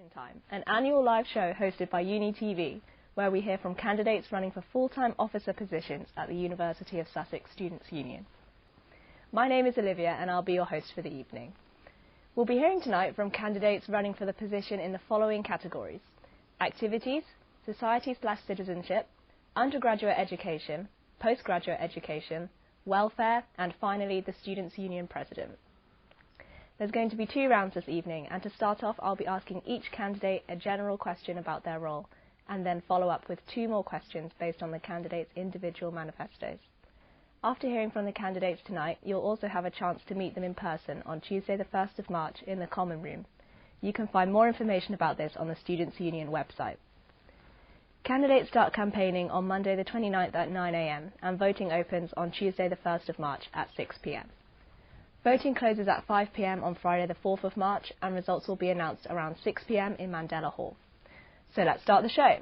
Question Time, an annual live show hosted by UniTV, where we hear from candidates running for full-time officer positions at the University of Sussex Students' Union. My name is Olivia and I'll be your host for the evening. We'll be hearing tonight from candidates running for the position in the following categories: activities, society/citizenship, undergraduate education, postgraduate education, welfare, and finally the Students' Union President. There's going to be 2 rounds this evening, and to start off I'll be asking each candidate a general question about their role, and then follow up with 2 more questions based on the candidates' individual manifestos. After hearing from the candidates tonight, you'll also have a chance to meet them in person on Tuesday the 1st of March in the Common Room. You can find more information about this on the Students' Union website. Candidates start campaigning on Monday the 29th at 9 a.m. and voting opens on Tuesday the 1st of March at 6 p.m. Voting closes at 5 p.m. on Friday the 4th of March, and results will be announced around 6 p.m. in Mandela Hall. So let's start the show.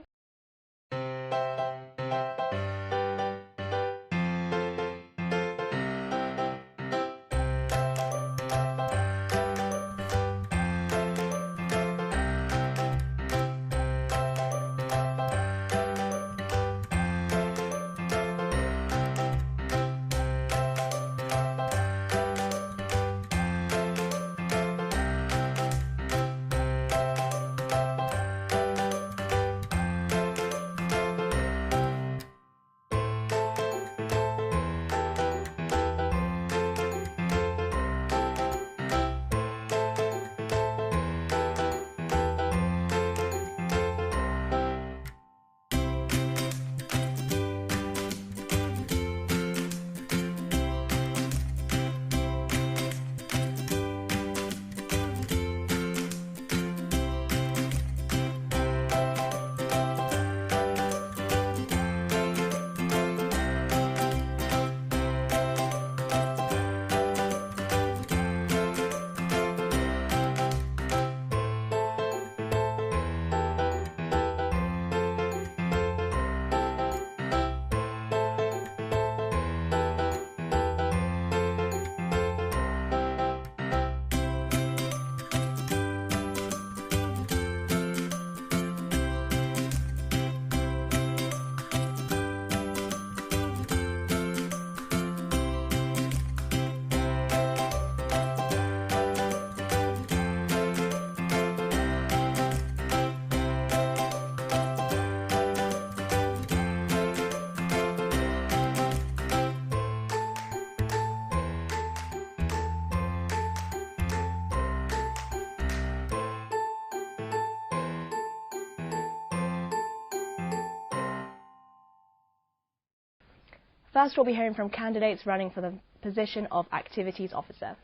First, we'll be hearing from candidates running for the position of Activities Officer.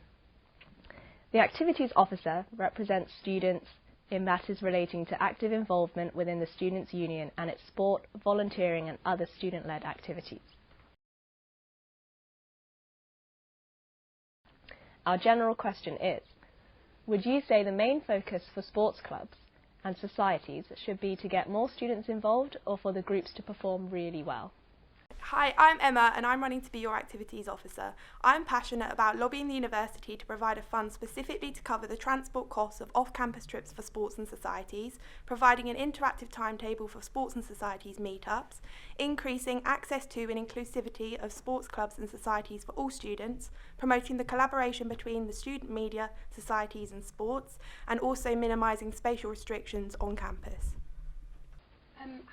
The Activities Officer represents students in matters relating to active involvement within the Students' Union and its sport, volunteering and other student-led activities. Our general question is, would you say the main focus for sports clubs and societies should be to get more students involved or for the groups to perform really well? Hi, I'm Emma and I'm running to be your Activities Officer. I'm passionate about lobbying the university to provide a fund specifically to cover the transport costs of off-campus trips for sports and societies, providing an interactive timetable for sports and societies meetups, increasing access to and inclusivity of sports clubs and societies for all students, promoting the collaboration between the student media, societies and sports, and also minimising spatial restrictions on campus.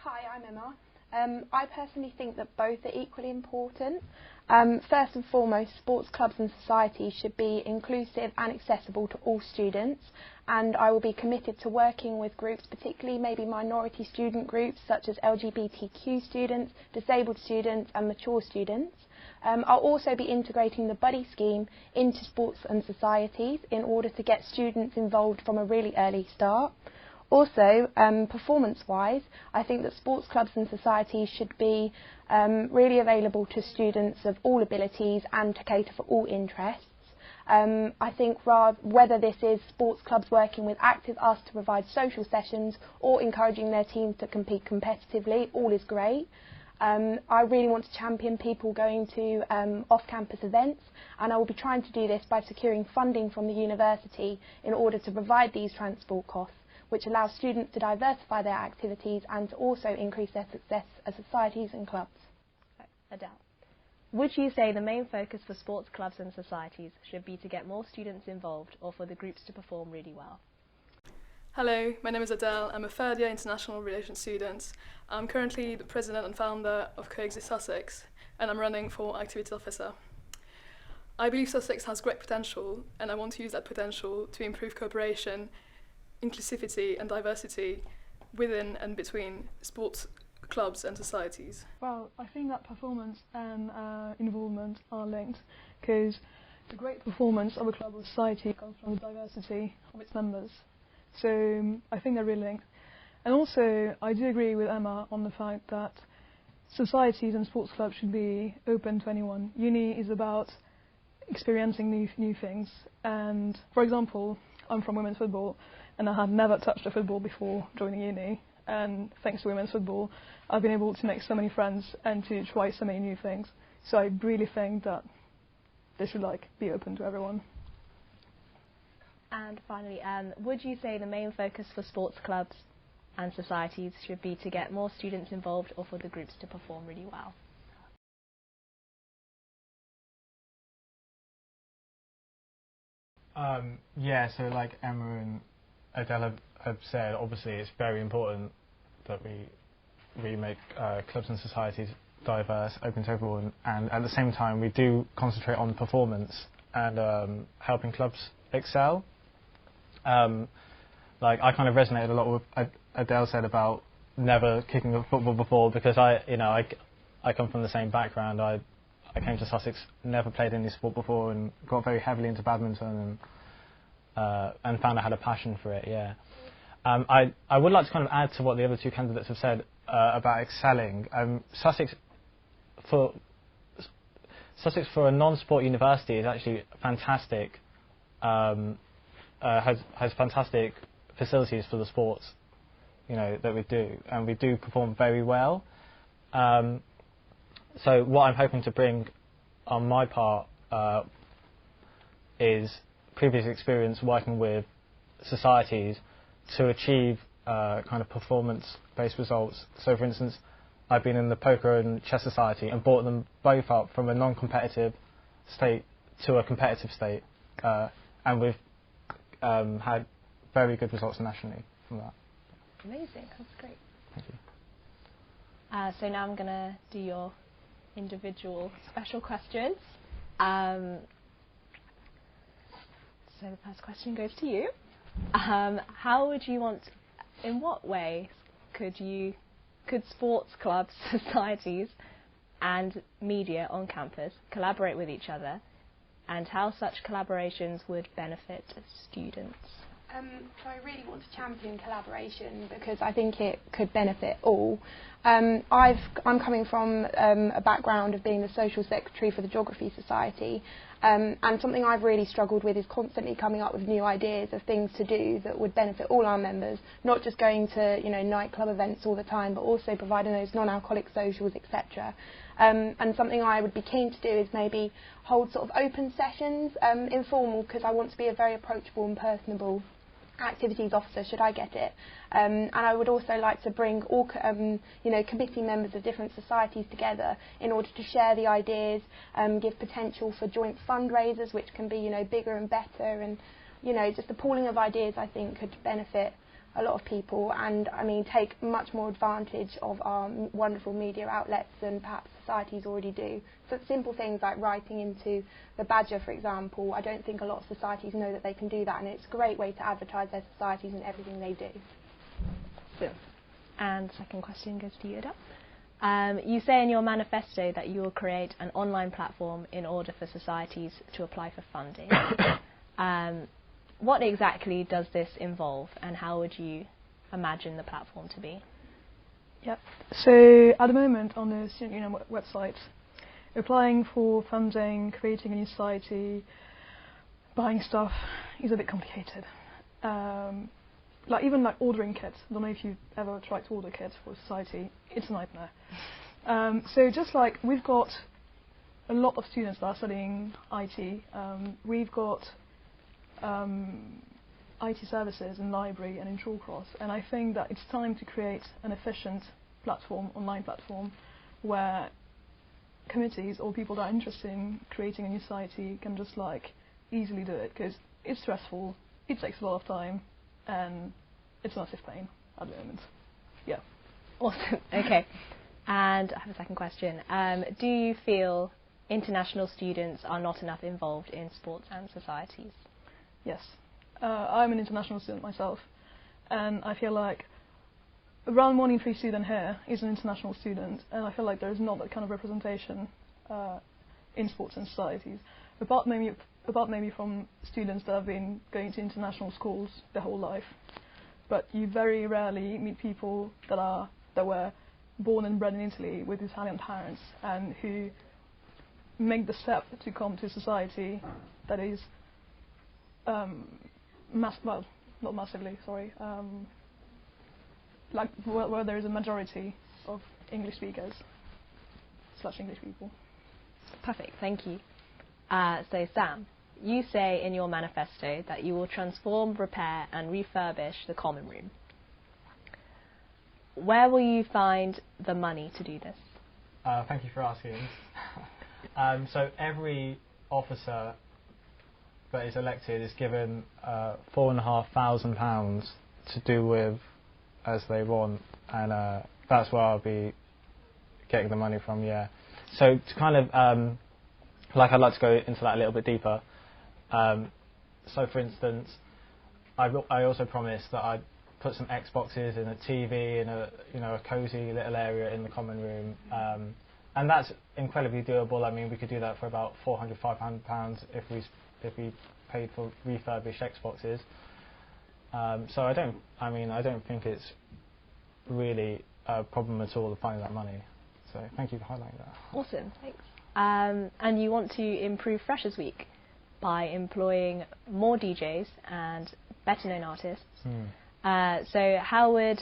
Hi, I'm Emma. I personally think that both are equally important. First and foremost, sports clubs and societies should be inclusive and accessible to all students, and I will be committed to working with groups, particularly maybe minority student groups such as LGBTQ students, disabled students and mature students. I'll also be integrating the buddy scheme into sports and societies in order to get students involved from a really early start. Also, performance-wise, I think that sports clubs and societies should be really available to students of all abilities and to cater for all interests. I think whether this is sports clubs working with Active Us to provide social sessions or encouraging their teams to compete competitively, all is great. I really want to champion people going to off-campus events, and I will be trying to do this by securing funding from the university in order to provide these transport costs, which allows students to diversify their activities and to also increase their success as societies and clubs. Adele, would you say the main focus for sports clubs and societies should be to get more students involved or for the groups to perform really well? Hello, my name is Adele. I'm a third year international relations student. I'm currently the president and founder of Coexist Sussex, and I'm running for activities officer. I believe Sussex has great potential, and I want to use that potential to improve cooperation, inclusivity and diversity within and between sports clubs and societies. Well, I think that performance and involvement are linked, because the great performance of a club or society comes from the diversity of its members. So I think they're really linked. And also, I do agree with Emma on the fact that societies and sports clubs should be open to anyone. Uni is about experiencing new things. And, for example, I'm from women's football, and I had never touched a football before joining uni. And thanks to women's football, I've been able to make so many friends and to try so many new things. So I really think that they should be open to everyone. And finally, would you say the main focus for sports clubs and societies should be to get more students involved or for the groups to perform really well? Yeah, so like Emma and Adele have said, obviously it's very important that we make clubs and societies diverse, open to everyone, and at the same time we do concentrate on performance and helping clubs excel. I kind of resonated a lot with what Adele said about never kicking a football before, because I come from the same background. I came to Sussex, never played any sport before, and got very heavily into badminton and found I had a passion for it. Yeah. I would like to kind of add to what the other two candidates have said about excelling. Sussex for a non-sport university is actually fantastic. Has fantastic facilities for the sports, that we do, and we do perform very well. So what I'm hoping to bring on my part is previous experience working with societies to achieve kind of performance-based results. So, for instance, I've been in the poker and chess society and brought them both up from a non-competitive state to a competitive state, and we've had very good results nationally from that. Amazing, that's great. Thank you. So now I'm going to do your individual special questions. So the first question goes to you. How would you in what way could sports clubs, societies and media on campus collaborate with each other, and how such collaborations would benefit students? So I really want to champion collaboration because I think it could benefit all. I'm coming from a background of being the social secretary for the Geography Society, and something I've really struggled with is constantly coming up with new ideas of things to do that would benefit all our members, not just going to nightclub events all the time, but also providing those non-alcoholic socials, etc. And something I would be keen to do is maybe hold sort of open sessions, informal, because I want to be a very approachable and personable activities officer, should I get it. And I would also like to bring all committee members of different societies together in order to share the ideas, give potential for joint fundraisers which can be bigger and better, and just the pooling of ideas I think could benefit a lot of people, and take much more advantage of our wonderful media outlets than perhaps societies already do. So simple things like writing into the Badger, for example, I don't think a lot of societies know that they can do that, and it's a great way to advertise their societies and everything they do. And second question goes to you, Ada. You say in your manifesto that you will create an online platform in order for societies to apply for funding. What exactly does this involve, and how would you imagine the platform to be? Yep. So at the moment on the Student Union website, applying for funding, creating a new society, buying stuff is a bit complicated. Even ordering kits. I don't know if you've ever tried to order kits for a society. It's a nightmare. So just we've got a lot of students that are studying IT. We've got IT services in library and in Shawcross, and I think that it's time to create an efficient platform, online platform, where committees or people that are interested in creating a new society can just like easily do it, because it's stressful, it takes a lot of time, and it's massive pain at the moment. Yeah. Awesome. Okay. And I have a second question. Do you feel international students are not enough involved in sports and societies? Yes. I'm an international student myself, and I feel like around 1 in 3 student here is an international student, and I feel like there is not that kind of representation in sports and societies, apart maybe from students that have been going to international schools their whole life. But you very rarely meet people that were born and bred in Italy with Italian parents and who make the step to come to a society that is well, not massively, sorry, like where there is a majority of English speakers / English people. Perfect, thank you. So Sam, you say in your manifesto that you will transform, repair and refurbish the common room. Where will you find the money to do this? Thank you for asking. So every officer that is elected is given £4,500 to do with as they want, and that's where I'll be getting the money from, yeah. So to kind of, I'd like to go into that a little bit deeper. So for instance, I also promised that I'd put some Xboxes and a TV and a cosy little area in the common room, and that's incredibly doable. I mean, we could do that for about £400–500 if we paid for refurbished Xboxes. So I don't think it's really a problem at all finding that money. So thank you for highlighting that. Awesome, thanks. And you want to improve Freshers Week by employing more DJs and better known artists. So how would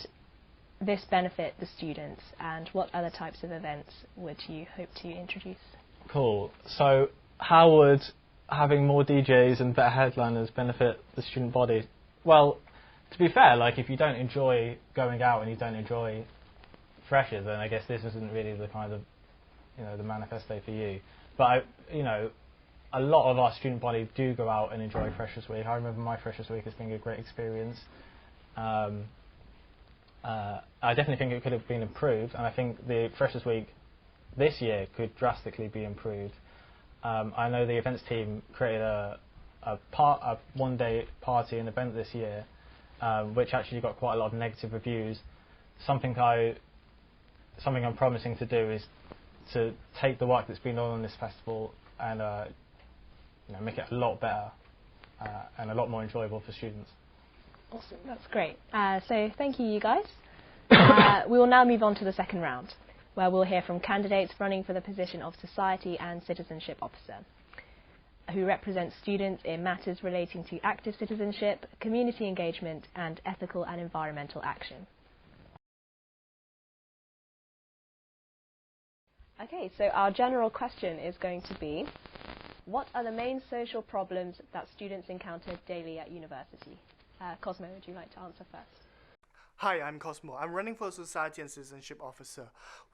this benefit the students, and what other types of events would you hope to introduce? Cool. So how would having more DJs and better headliners benefit the student body? Well, to be fair, like if you don't enjoy going out and you don't enjoy Freshers, then I guess this isn't really the kind of, the manifesto for you. But a lot of our student body do go out and enjoy Freshers Week. I remember my Freshers Week as being a great experience. I definitely think it could have been improved, and I think the Freshers Week this year could drastically be improved. I know the events team created a one-day party and event this year, which actually got quite a lot of negative reviews. Something I'm promising to do is to take the work that's been done on this festival and make it a lot better and a lot more enjoyable for students. Awesome, that's great. So thank you guys. We will now move on to the second round, where we'll hear from candidates running for the position of Society and Citizenship Officer, who represent students in matters relating to active citizenship, community engagement and ethical and environmental action. Okay, so our general question is going to be, what are the main social problems that students encounter daily at university? Cosmo, would you like to answer first? Hi, I'm Cosmo. I'm running for Society and Citizenship Officer.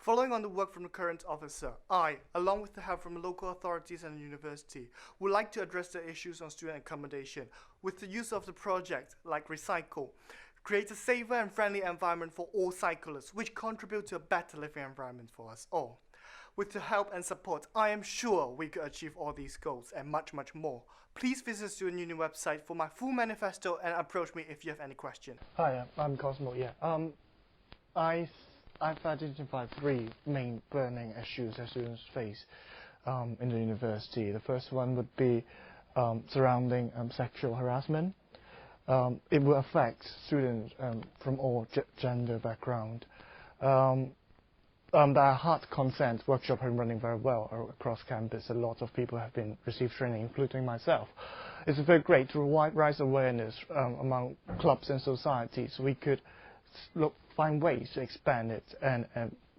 Following on the work from the current officer, I, along with the help from local authorities and university, would like to address the issues on student accommodation with the use of the project like Recycle, create a safer and friendly environment for all cyclists, which contribute to a better living environment for us all. With the help and support, I am sure we could achieve all these goals and much, much more. Please visit the Student Union website for my full manifesto and approach me if you have any questions. Hi, I'm Cosmo. Yeah, I've identified 3 main burning issues that students face in the university. The first one would be surrounding sexual harassment. It will affect students from all gender background. The heart consent workshop has been running very well across campus. A lot of people have received training, including myself. It's very great to raise awareness among clubs and societies. We could find ways to expand it and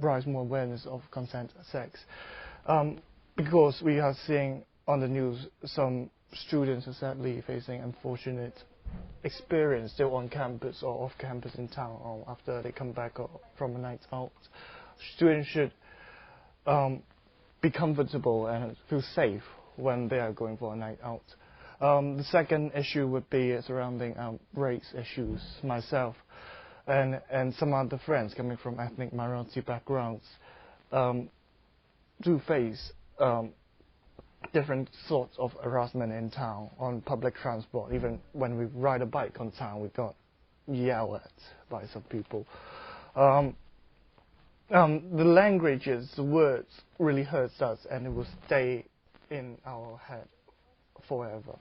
raise more awareness of consent sex. Because we are seeing on the news some students are sadly facing unfortunate experience still on campus or off campus in town, or after they come back from a night out. Students should be comfortable and feel safe when they are going for a night out. The second issue would be surrounding race issues. Myself and some other friends coming from ethnic minority backgrounds do face different sorts of harassment in town on public transport. Even when we ride a bike on town, we got yelled at by some people. The languages, the words really hurts us, and it will stay in our head forever.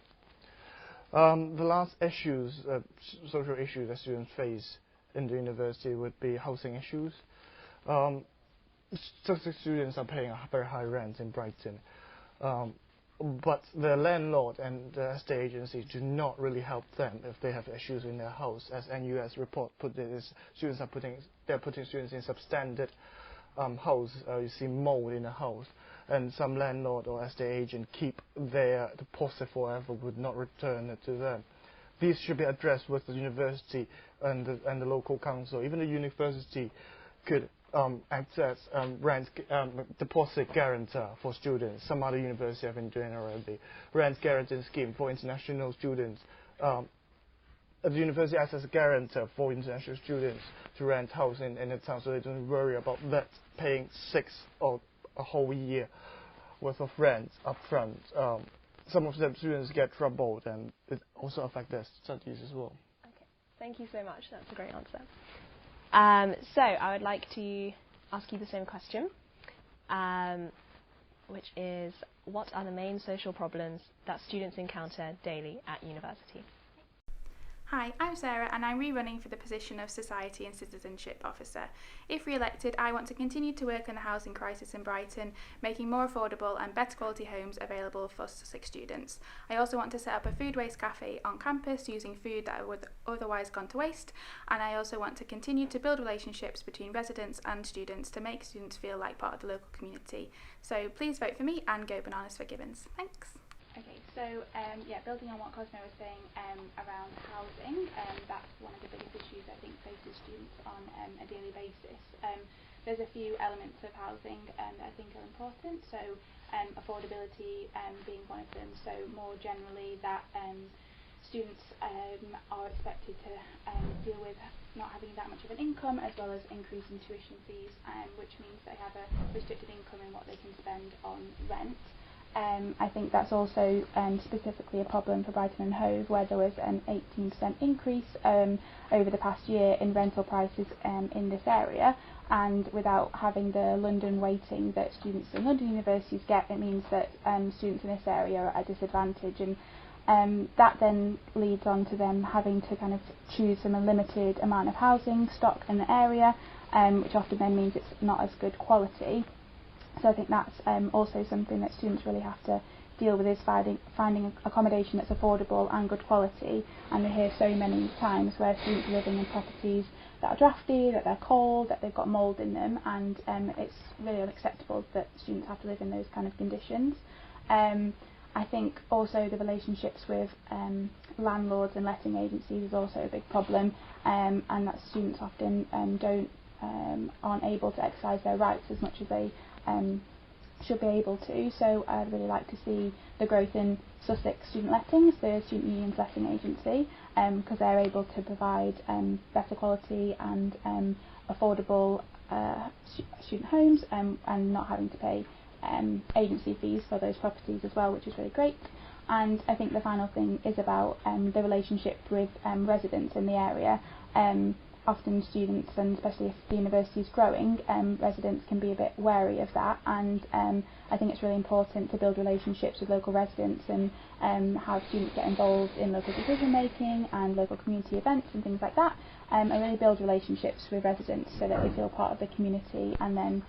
The last issues, social issues that students face in the university would be housing issues. Students are paying a very high rent in Brighton, but the landlord and the estate agency do not really help them if they have issues in their house. As NUS report put it, they're putting students in substandard house. You see mold in the house, and some landlord or estate agent keep their deposit forever, would not return it to them. These should be addressed with the university and the local council. Even the university could act as rent deposit guarantor for students. Some other universities have been doing already. Rent guarantee scheme for international students. The university acts as a guarantor for international students to rent house in the town, so they don't worry about that paying 6 or a whole year worth of rent up front. Some of them students get troubled, and it also affects their studies as well. Okay, thank you so much. That's a great answer. So I would like to ask you the same question, which is, what are the main social problems that students encounter daily at university? Hi, I'm Sarah and I'm rerunning for the position of Society and Citizenship Officer. If re-elected, I want to continue to work on the housing crisis in Brighton, making more affordable and better quality homes available for Sussex students. I also want to set up a food waste cafe on campus using food that would otherwise gone to waste, and I also want to continue to build relationships between residents and students to make students feel like part of the local community. So please vote for me and go bananas for Gibbons. Thanks. Okay, so building on what Cosmo was saying around housing, that's one of the biggest issues I think faces students on a daily basis. There's a few elements of housing that I think are important, so affordability being one of them. So more generally that students are expected to deal with not having that much of an income, as well as increasing tuition fees, which means they have a restricted income in what they can spend on rent. I think that's also specifically a problem for Brighton and Hove, where there was an 18% increase over the past year in rental prices in this area, and without having the London weighting that students in London universities get, it means that students in this area are at a disadvantage, and that then leads on to them having to kind of choose from a limited amount of housing stock in the area, which often then means it's not as good quality. So I think that's also something that students really have to deal with, is finding accommodation that's affordable and good quality. And we hear so many times where students are living in properties that are drafty, that they're cold, that they've got mould in them, and it's really unacceptable that students have to live in those kind of conditions. I think also the relationships with landlords and letting agencies is also a big problem, and that students often aren't able to exercise their rights as much as they should be able to. So I'd really like to see the growth in Sussex Student Lettings, the Student Union's letting agency, because they're able to provide better quality and affordable student homes, and not having to pay agency fees for those properties as well, which is really great. And I think the final thing is about the relationship with residents in the area. Often students, and especially if the university is growing, residents can be a bit wary of that, and I think it's really important to build relationships with local residents and have students get involved in local decision making and local community events and things like that, and really build relationships with residents so that they feel part of the community, and then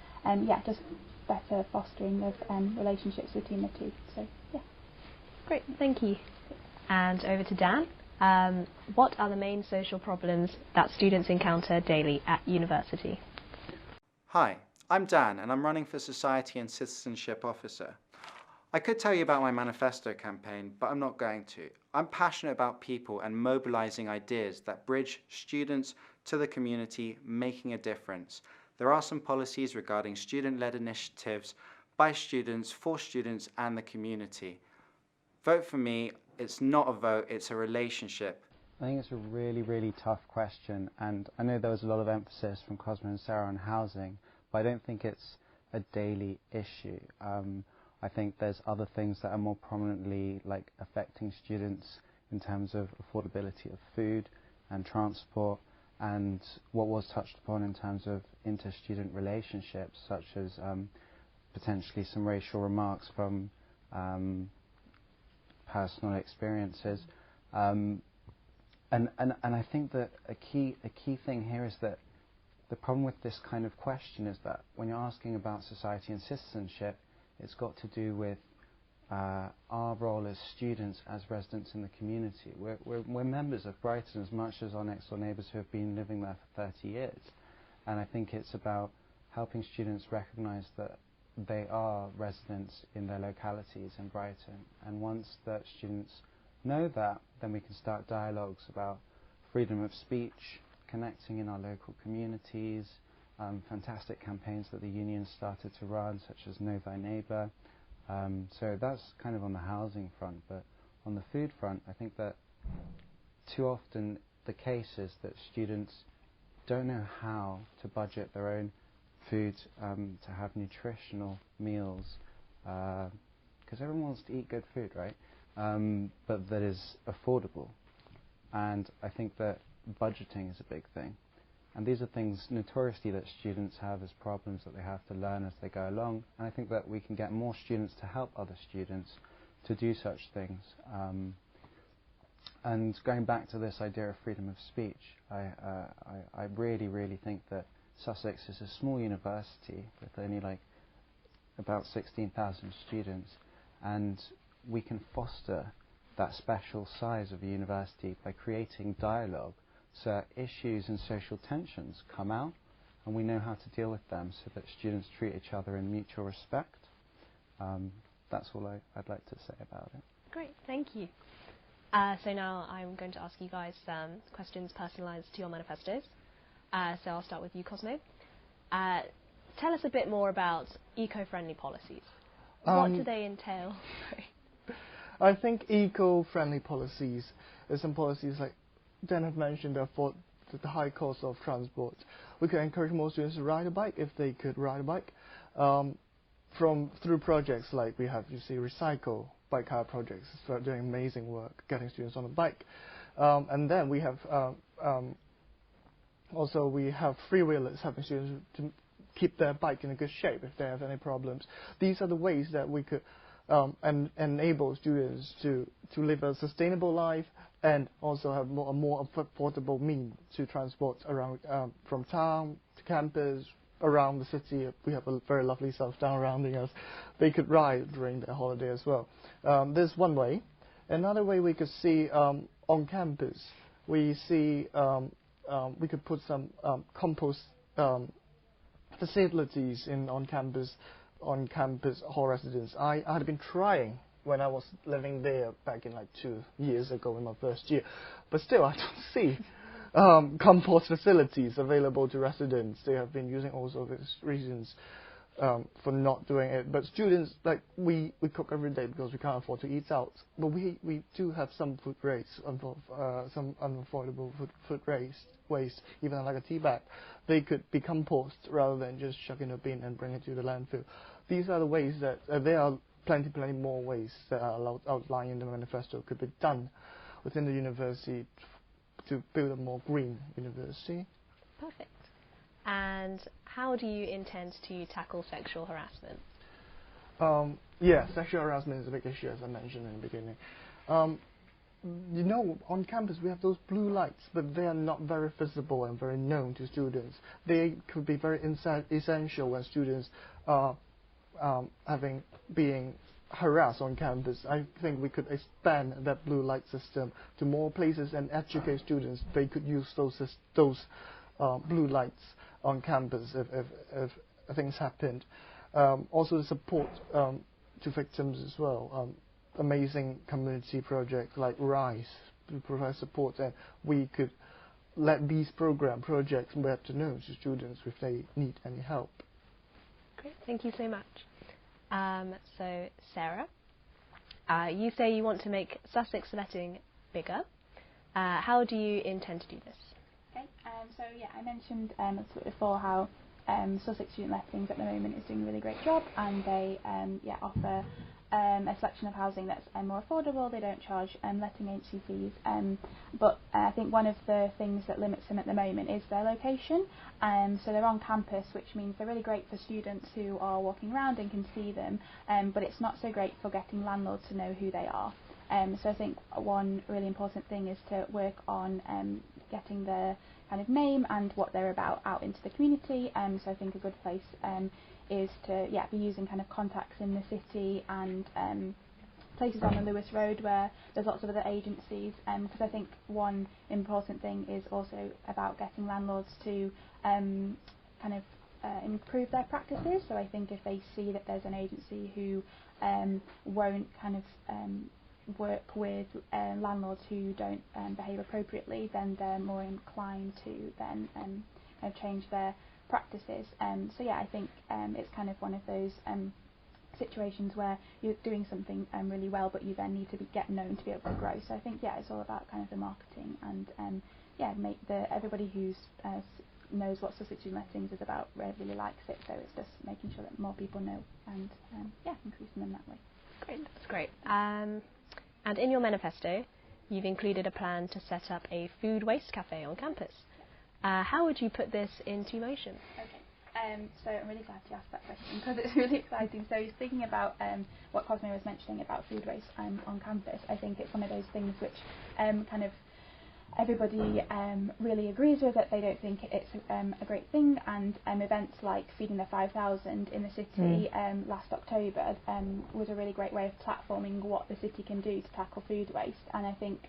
just better fostering of relationships between the two. So yeah. Great, thank you. And over to Dan. What are the main social problems that students encounter daily at university? Hi, I'm Dan and I'm running for Society and Citizenship Officer. I could tell you about my manifesto campaign, but I'm not going to. I'm passionate about people and mobilising ideas that bridge students to the community, making a difference. There are some policies regarding student-led initiatives by students, for students and the community. Vote for me. It's not a vote, it's a relationship. I think it's a really, really tough question, and I know there was a lot of emphasis from Cosmo and Sarah on housing, but I don't think it's a daily issue. I think there's other things that are more prominently affecting students in terms of affordability of food and transport, and what was touched upon in terms of inter-student relationships, such as potentially some racial remarks from personal experiences. And I think that a key thing here is that the problem with this kind of question is that when you're asking about society and citizenship, it's got to do with our role as students, as residents in the community. We're members of Brighton as much as our next door neighbours who have been living there for 30 years. And I think it's about helping students recognise that they are residents in their localities in Brighton. And once that students know that, then we can start dialogues about freedom of speech, connecting in our local communities, fantastic campaigns that the union started to run, such as Know Thy Neighbour. So that's kind of on the housing front, but on the food front, I think that too often the case is that students don't know how to budget their own food to have nutritional meals, because everyone wants to eat good food, right? But that is affordable. And I think that budgeting is a big thing. And these are things notoriously that students have as problems that they have to learn as they go along. And I think that we can get more students to help other students to do such things. And going back to this idea of freedom of speech, I really, really think that Sussex is a small university with only about 16,000 students, and we can foster that special size of a university by creating dialogue so that issues and social tensions come out and we know how to deal with them so that students treat each other in mutual respect. That's all I'd like to say about it. Great, thank you. So now I'm going to ask you guys questions personalised to your manifestos. So I'll start with you, Cosmo. Tell us a bit more about eco-friendly policies. What do they entail? I think eco-friendly policies are some policies like Dan have mentioned for the high cost of transport. We could encourage more students to ride a bike if they could ride a bike. Through projects like we have, you see, Recycle bike hire projects, start doing amazing work, getting students on a bike. And then we have also we have freewheelers helping students to keep their bike in a good shape if they have any problems. These are the ways that we could enable students to live a sustainable life and also have a more affordable means to transport around from town to campus, around the city. We have a very lovely Southdown surrounding us. They could ride during their holiday as well. There's one way. Another way we could see on campus, we see we could put some compost facilities on campus hall residence. I had been trying when I was living there back in 2 years ago in my first year, but still I don't see compost facilities available to residents. They have been using all sorts of reasons for not doing it. But students, we cook every day because we can't afford to eat out. But we do have some food waste, some unavoidable food waste, even like a tea bag. They could be compost rather than just chuck in a bin and bring it to the landfill. These are the ways that there are plenty more ways that are outlined in the manifesto could be done within the university to build a more green university. Perfect. And how do you intend to tackle sexual harassment? Yeah, sexual harassment is a big issue, as I mentioned in the beginning. You know, on campus we have those blue lights, but they are not very visible and very known to students. They could be very essential when students are being harassed on campus. I think we could expand that blue light system to more places and educate students. They could use those blue lights on campus if things happened. Also support to victims as well. Amazing community projects like RISE to provide support, and we could let these projects get to know to students if they need any help. Great, thank you so much. So Sarah, you say you want to make Sussex letting bigger. How do you intend to do this? Okay, so yeah, I mentioned before how Sussex Student Lettings at the moment is doing a really great job, and they offer a selection of housing that's more affordable. They don't charge letting agency fees, but I think one of the things that limits them at the moment is their location. So they're on campus, which means they're really great for students who are walking around and can see them, but it's not so great for getting landlords to know who they are. So I think one really important thing is to work on getting their kind of name and what they're about out into the community. So I think a good place is to be using kind of contacts in the city and places on the Lewis Road where there's lots of other agencies, because I think one important thing is also about getting landlords to improve their practices. So I think if they see that there's an agency who won't kind of work with landlords who don't behave appropriately, then they're more inclined to then kind of change their practices. So yeah, I think it's kind of one of those situations where you're doing something really well, but you then need to get known to be able to grow. So I think it's all about kind of the marketing and make everybody who knows what Sussex Student Lettings is about really likes it. So it's just making sure that more people know and increasing them that way. Great, that's great. And in your manifesto, you've included a plan to set up a food waste cafe on campus. How would you put this into motion? Okay, so I'm really glad you asked that question because it's really exciting. So speaking about what Cosmo was mentioning about food waste on campus, I think it's one of those things which kind of everybody really agrees with, that they don't think it's a great thing, and events like Feeding the 5,000 in the city last October was a really great way of platforming what the city can do to tackle food waste. And I think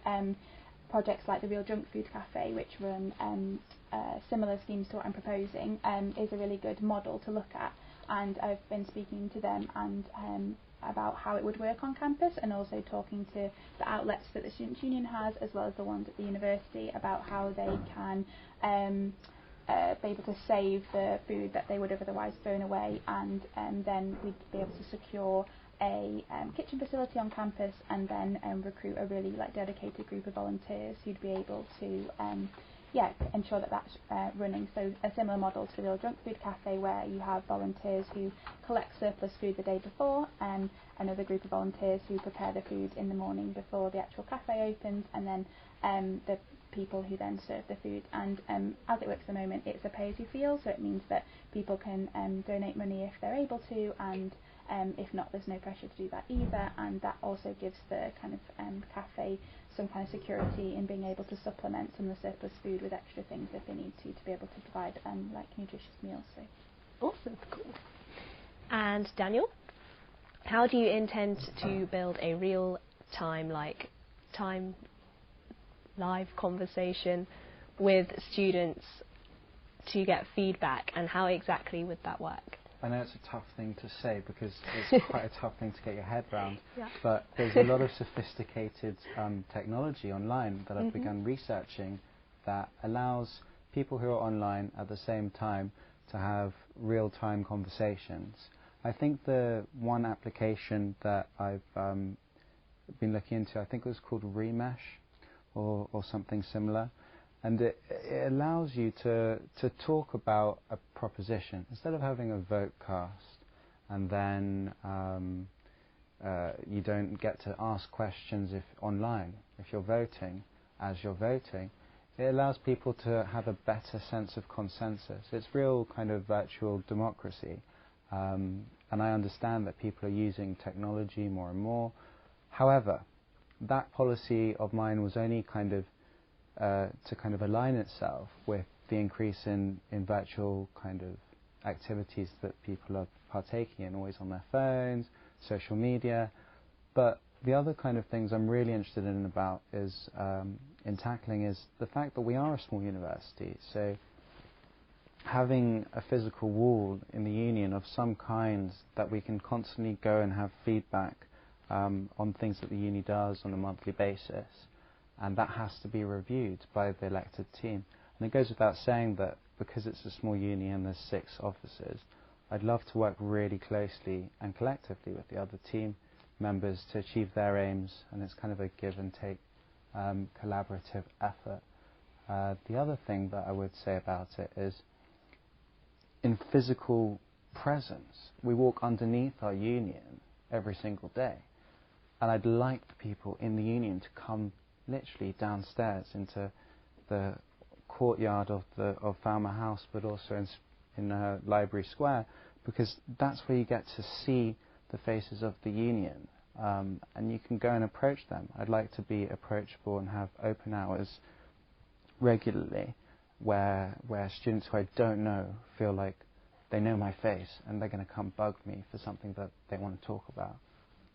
projects like the Real Junk Food Cafe, which run similar schemes to what I'm proposing, is a really good model to look at. And I've been speaking to them and about how it would work on campus, and also talking to the outlets that the Students' Union has, as well as the ones at the university, about how they can be able to save the food that they would have otherwise thrown away, and then we'd be able to secure a kitchen facility on campus, and then recruit a really dedicated group of volunteers who'd be able to ensure that that's running. So a similar model to the Real Junk Food Cafe, where you have volunteers who collect surplus food the day before, and another group of volunteers who prepare the food in the morning before the actual cafe opens, and then the people who then serve the food. And as it works at the moment, it's a pay-as-you-feel, so it means that people can donate money if they're able to, and if not, there's no pressure to do that either, and that also gives the kind of cafe some kind of security in being able to supplement some of the surplus food with extra things if they need to be able to provide nutritious meals. So awesome, cool. And Daniel, how do you intend to build a real-time live conversation with students to get feedback, and how exactly would that work? I know it's a tough thing to say because it's quite a tough thing to get your head around, yeah. But there's a lot of sophisticated technology online that I've begun researching that allows people who are online at the same time to have real-time conversations. I think the one application that I've been looking into, I think it was called Remesh or something similar. And it allows you to talk about a proposition instead of having a vote cast, and then you don't get to ask questions online if you're voting. As you're voting, it allows people to have a better sense of consensus. It's real kind of virtual democracy, and I understand that people are using technology more and more. However, that policy of mine was only kind of to kind of align itself with the increase in virtual kind of activities that people are partaking in, always on their phones, social media. But the other kind of things I'm really interested in tackling is the fact that we are a small university. So having a physical wall in the union of some kind that we can constantly go and have feedback on things that the uni does on a monthly basis, and that has to be reviewed by the elected team. And it goes without saying that because it's a small uni and there's 6 officers, I'd love to work really closely and collectively with the other team members to achieve their aims, and it's kind of a give and take collaborative effort. The other thing that I would say about it is, in physical presence, we walk underneath our union every single day, and I'd like the people in the union to come literally downstairs into the courtyard of Falmer House, but also in Library Square, because that's where you get to see the faces of the union, and you can go and approach them. I'd like to be approachable and have open hours regularly where students who I don't know feel like they know my face and they're going to come bug me for something that they want to talk about.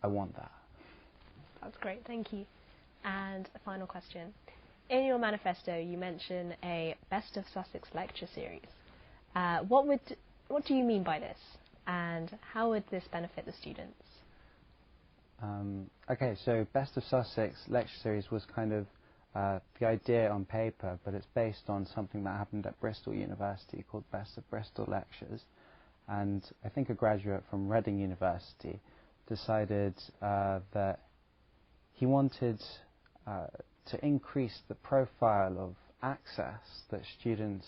I want that. That's great, thank you. And a final question. In your manifesto you mention a Best of Sussex lecture series. What do you mean by this, and how would this benefit the students? Okay, so Best of Sussex lecture series was kind of the idea on paper, but it's based on something that happened at Bristol University called Best of Bristol Lectures. And I think a graduate from Reading University decided that he wanted to increase the profile of access that students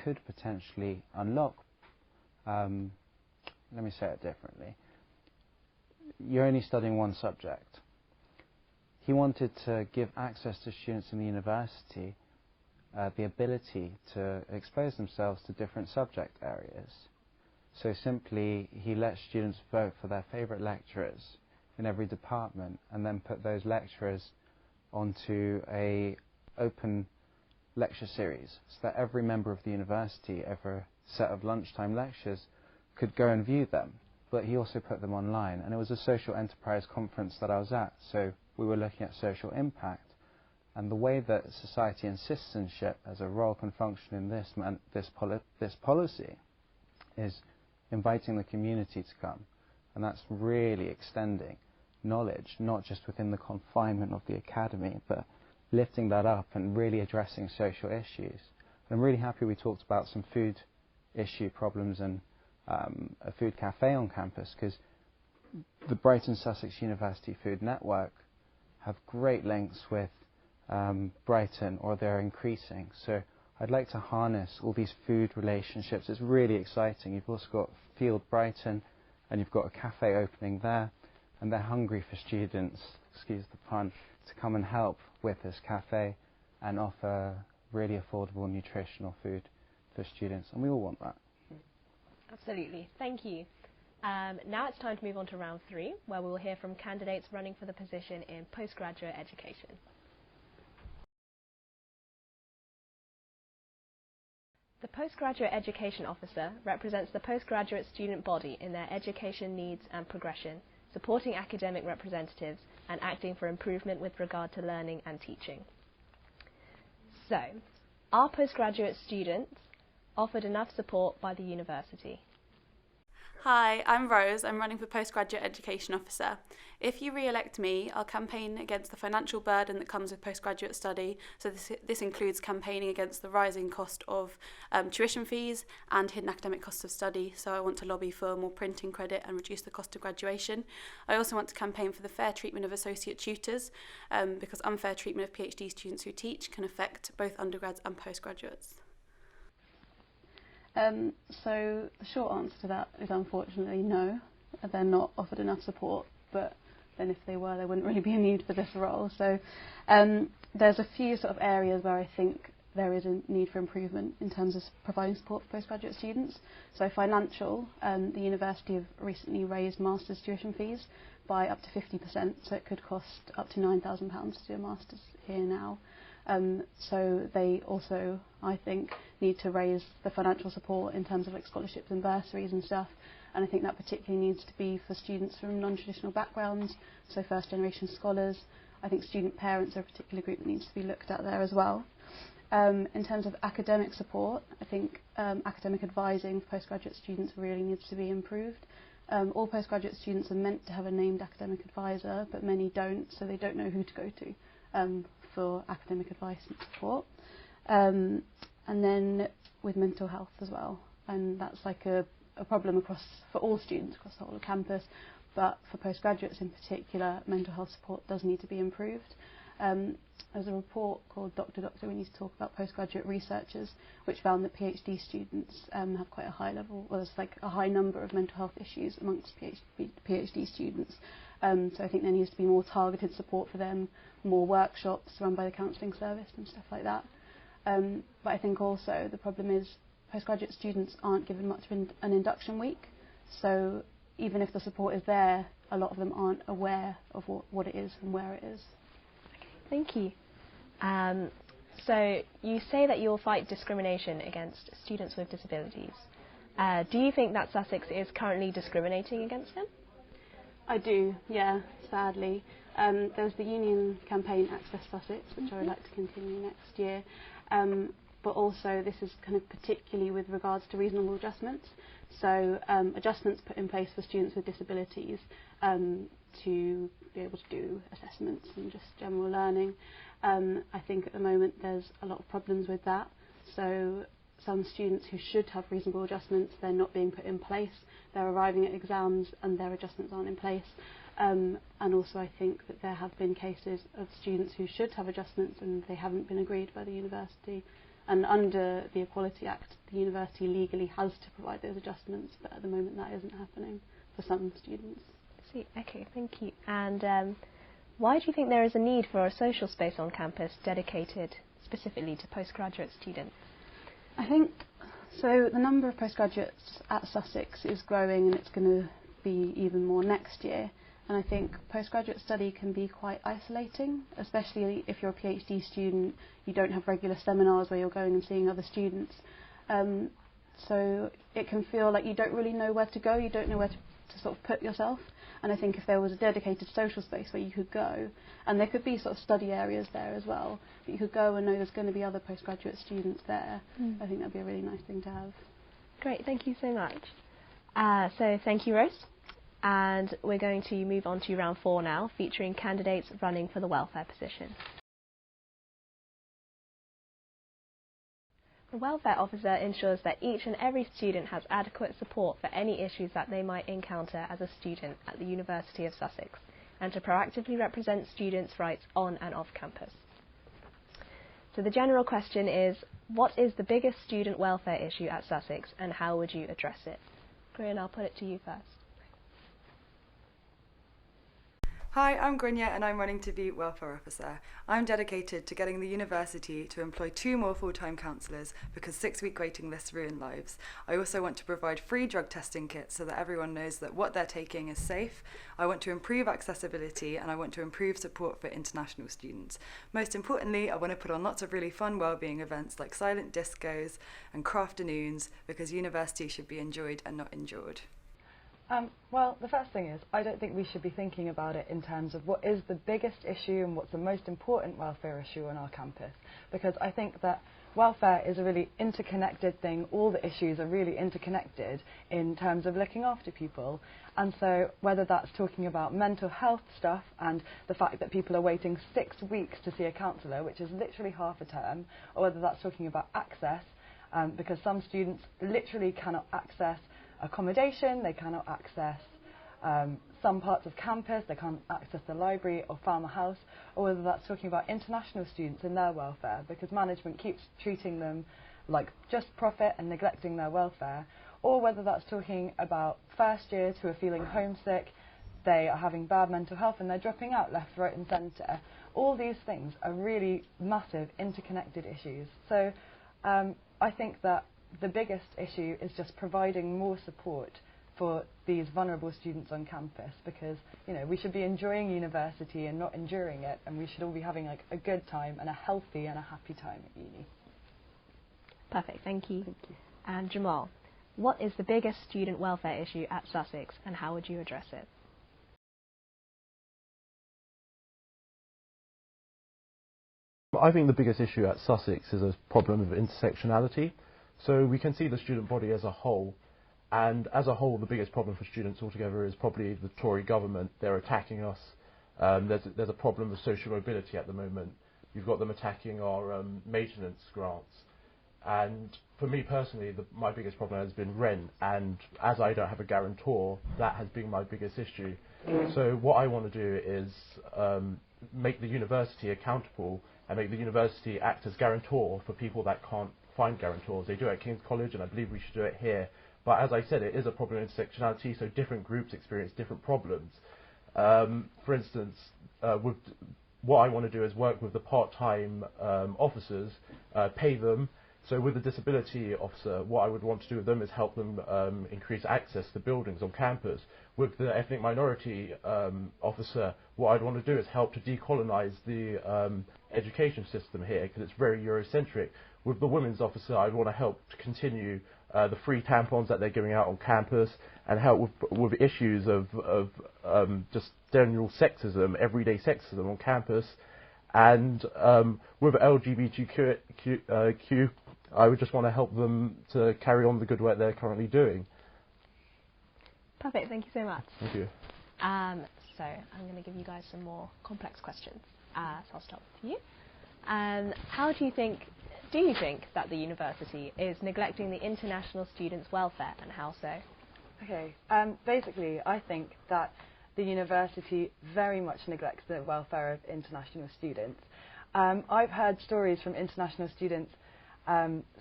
could potentially unlock. Let me say it differently. You're only studying one subject. He wanted to give access to students in the university the ability to expose themselves to different subject areas. So simply, he let students vote for their favourite lecturers in every department, and then put those lecturers onto a open lecture series, so that every member of the university, every set of lunchtime lectures, could go and view them. But he also put them online, and it was a social enterprise conference that I was at, so we were looking at social impact, and the way that society and citizenship as a role can function in this policy is inviting the community to come, and that's really extending knowledge, not just within the confinement of the academy, but lifting that up and really addressing social issues. And I'm really happy we talked about some food issue problems and a food cafe on campus, because the Brighton Sussex University Food Network have great links with Brighton, or they're increasing. So I'd like to harness all these food relationships. It's really exciting. You've also got Field Brighton, and you've got a cafe opening there, and they're hungry for students, excuse the pun, to come and help with this cafe and offer really affordable nutritional food for students, and we all want that. Absolutely, thank you. Now it's time to move on to round 3, where we will hear from candidates running for the position in postgraduate education. The Postgraduate Education Officer represents the postgraduate student body in their education needs and progression, supporting academic representatives and acting for improvement with regard to learning and teaching. So, are postgraduate students offered enough support by the university? Hi, I'm Rose. I'm running for Postgraduate Education Officer. If you re-elect me, I'll campaign against the financial burden that comes with postgraduate study. So this includes campaigning against the rising cost of tuition fees and hidden academic costs of study. So I want to lobby for more printing credit and reduce the cost of graduation. I also want to campaign for the fair treatment of associate tutors, because unfair treatment of PhD students who teach can affect both undergrads and postgraduates. So the short answer to that is unfortunately no, they're not offered enough support, but then if they were, there wouldn't really be a need for this role. So there's a few sort of areas where I think there is a need for improvement in terms of providing support for postgraduate students. So financial, the university have recently raised master's tuition fees by up to 50%, so it could cost up to £9,000 to do a master's here now. So they also, I think, need to raise the financial support in terms of like scholarships and bursaries and stuff, and I think that particularly needs to be for students from non-traditional backgrounds, so first generation scholars. I think student parents are a particular group that needs to be looked at there as well. In terms of academic support, I think academic advising for postgraduate students really needs to be improved. All postgraduate students are meant to have a named academic advisor, but many don't, so they don't know who to go to for academic advice and support. And then with mental health as well, and that's like a problem for all students across the whole of campus, but for postgraduates in particular, mental health support does need to be improved. There's a report called Doctor, We Need to Talk About Postgraduate Researchers, which found that PhD students have quite a high level, or there's like a high number of mental health issues amongst PhD students. So I think there needs to be more targeted support for them, more workshops run by the counselling service and stuff like that. But I think also the problem is postgraduate students aren't given much of an induction week, so even if the support is there, a lot of them aren't aware of what it is and where it is. Thank you. So you say that you'll fight discrimination against students with disabilities. Do you think that Sussex is currently discriminating against them? I do, yeah, sadly. There's the union campaign Access Sussex, which I would like to continue next year. But also this is kind of particularly with regards to reasonable adjustments. So adjustments put in place for students with disabilities to be able to do assessments and just general learning. I think at the moment there's a lot of problems with that. So some students who should have reasonable adjustments, they're not being put in place. They're arriving at exams and their adjustments aren't in place. And also I think that there have been cases of students who should have adjustments and they haven't been agreed by the university. And under the Equality Act, the university legally has to provide those adjustments, but at the moment that isn't happening for some students. See, okay, thank you. And why do you think there is a need for a social space on campus dedicated specifically to postgraduate students? I think, so the number of postgraduates at Sussex is growing and it's going to be even more next year. And I think postgraduate study can be quite isolating, especially if you're a PhD student, you don't have regular seminars where you're going and seeing other students. So it can feel like you don't really know where to go, you don't know where to sort of put yourself. And I think if there was a dedicated social space where you could go, and there could be sort of study areas there as well, but you could go and know there's going to be other postgraduate students there, I think that'd be a really nice thing to have. Great, thank you so much. So thank you, Rose. And we're going to move on to round 4 now, featuring candidates running for the welfare position. The welfare officer ensures that each and every student has adequate support for any issues that they might encounter as a student at the University of Sussex, and to proactively represent students' rights on and off campus. So the general question is, what is the biggest student welfare issue at Sussex and how would you address it? Corinne, I'll put it to you first. Hi, I'm Grynia and I'm running to be Welfare Officer. I'm dedicated to getting the university to employ 2 more full-time counsellors because 6-week waiting lists ruin lives. I also want to provide free drug testing kits so that everyone knows that what they're taking is safe. I want to improve accessibility and I want to improve support for international students. Most importantly, I want to put on lots of really fun wellbeing events like silent discos and crafternoons because university should be enjoyed and not endured. Well, the first thing is, I don't think we should be thinking about it in terms of what is the biggest issue and what's the most important welfare issue on our campus. Because I think that welfare is a really interconnected thing. All the issues are really interconnected in terms of looking after people. And so whether that's talking about mental health stuff and the fact that people are waiting 6 weeks to see a counsellor, which is literally half a term, or whether that's talking about access, because some students literally cannot access accommodation, they cannot access some parts of campus, they can't access the library or farmer house, or whether that's talking about international students and their welfare, because management keeps treating them like just profit and neglecting their welfare, or whether that's talking about first years who are feeling homesick, they are having bad mental health and they're dropping out left, right and centre. All these things are really massive interconnected issues. So I think that the biggest issue is just providing more support for these vulnerable students on campus, because we should be enjoying university and not enduring it, and we should all be having like a good time and a healthy and a happy time at uni. Perfect, thank you. Thank you. And Jamal, what is the biggest student welfare issue at Sussex and how would you address it? I think the biggest issue at Sussex is a problem of intersectionality. So we can see the student body as a whole, and as a whole the biggest problem for students altogether is probably the Tory government. They're attacking us. There's a problem of social mobility at the moment. You've got them attacking our maintenance grants. And for me personally, my biggest problem has been rent, and as I don't have a guarantor, that has been my biggest issue. So what I want to do is make the university accountable and make the university act as guarantor for people that can't find guarantors. They do it at King's College, and I believe we should do it here. But as I said, it is a problem of intersectionality, so different groups experience different problems. For instance, what I want to do is work with the part-time officers, pay them. So with the disability officer, what I would want to do with them is help them increase access to buildings on campus. With the ethnic minority officer, what I'd want to do is help to decolonise the education system here, because it's very Eurocentric. With the women's officer, I'd want to help to continue the free tampons that they're giving out on campus, and help with issues of just general sexism, everyday sexism on campus. And with LGBTQ, I would just want to help them to carry on the good work they're currently doing. Perfect, thank you so much. Thank you. So I'm going to give you guys some more complex questions. So I'll start with you. How do you think that the university is neglecting the international students' welfare, and how so? Okay, basically I think that the university very much neglects the welfare of international students. I've heard stories from international students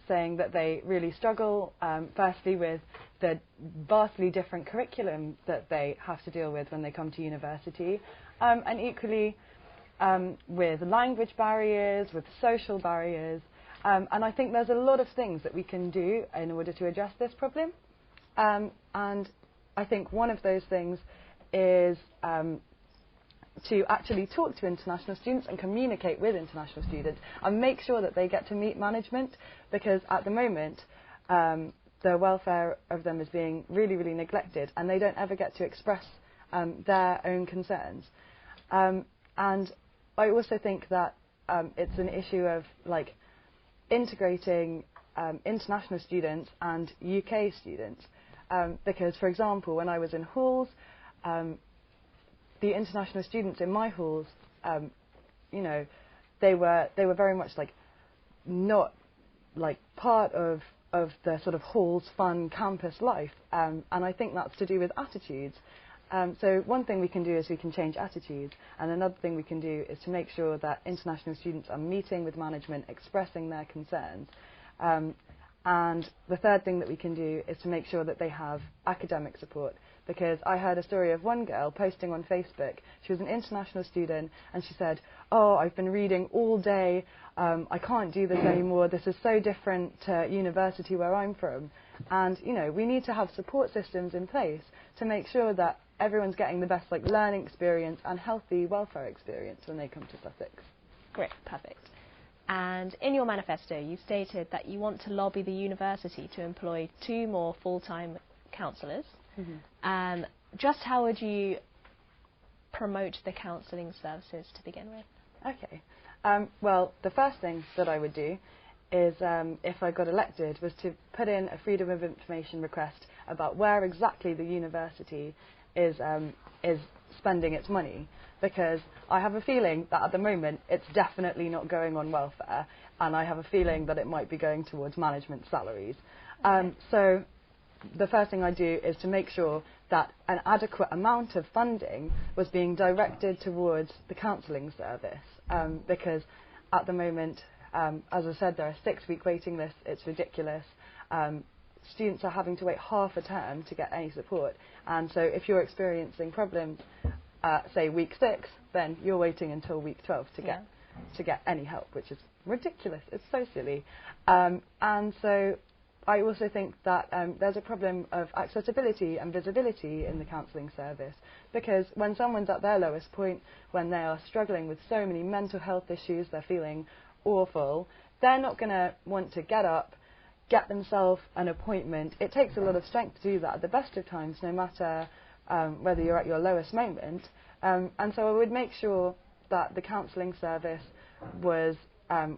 saying that they really struggle, firstly with the vastly different curriculum that they have to deal with when they come to university, and equally with language barriers, with social barriers, and I think there's a lot of things that we can do in order to address this problem, and I think one of those things is to actually talk to international students and communicate with international students and make sure that they get to meet management, because at the moment the welfare of them is being really, really neglected, and they don't ever get to express their own concerns. And I also think that it's an issue of like integrating international students and UK students, because for example when I was in halls, the international students in my halls, you know, they were very much like not like part of the sort of hall's fun campus life, and I think that's to do with attitudes. So one thing we can do is we can change attitudes, and another thing we can do is to make sure that international students are meeting with management, expressing their concerns. And the third thing that we can do is to make sure that they have academic support, because I heard a story of one girl posting on Facebook. She was an international student, and she said, "Oh, I've been reading all day, I can't do this anymore, this is so different to university where I'm from." And you know, we need to have support systems in place to make sure that everyone's getting the best like learning experience and healthy welfare experience when they come to Sussex. Great, perfect. And in your manifesto, you stated that you want to lobby the university to employ 2 more full-time counsellors. Mm-hmm. Just how would you promote the counselling services to begin with? Okay. Well, the first thing that I would do is, if I got elected, was to put in a Freedom of Information request about where exactly the university is spending its money, because I have a feeling that at the moment it's definitely not going on welfare, and I have a feeling that it might be going towards management salaries. So the first thing I do is to make sure that an adequate amount of funding was being directed towards the counselling service, because at the moment, as I said, there are 6-week waiting lists. It's ridiculous. Students are having to wait half a term to get any support, and so if you're experiencing problems, say week 6, then you're waiting until week 12 to get any help, which is ridiculous. It's so silly. And so I also think that there's a problem of accessibility and visibility in the counselling service, because when someone's at their lowest point, when they are struggling with so many mental health issues, they're feeling awful, they're not going to want to get up, get themselves an appointment. It takes a lot of strength to do that at the best of times, no matter whether you're at your lowest moment. And so I would make sure that the counselling service was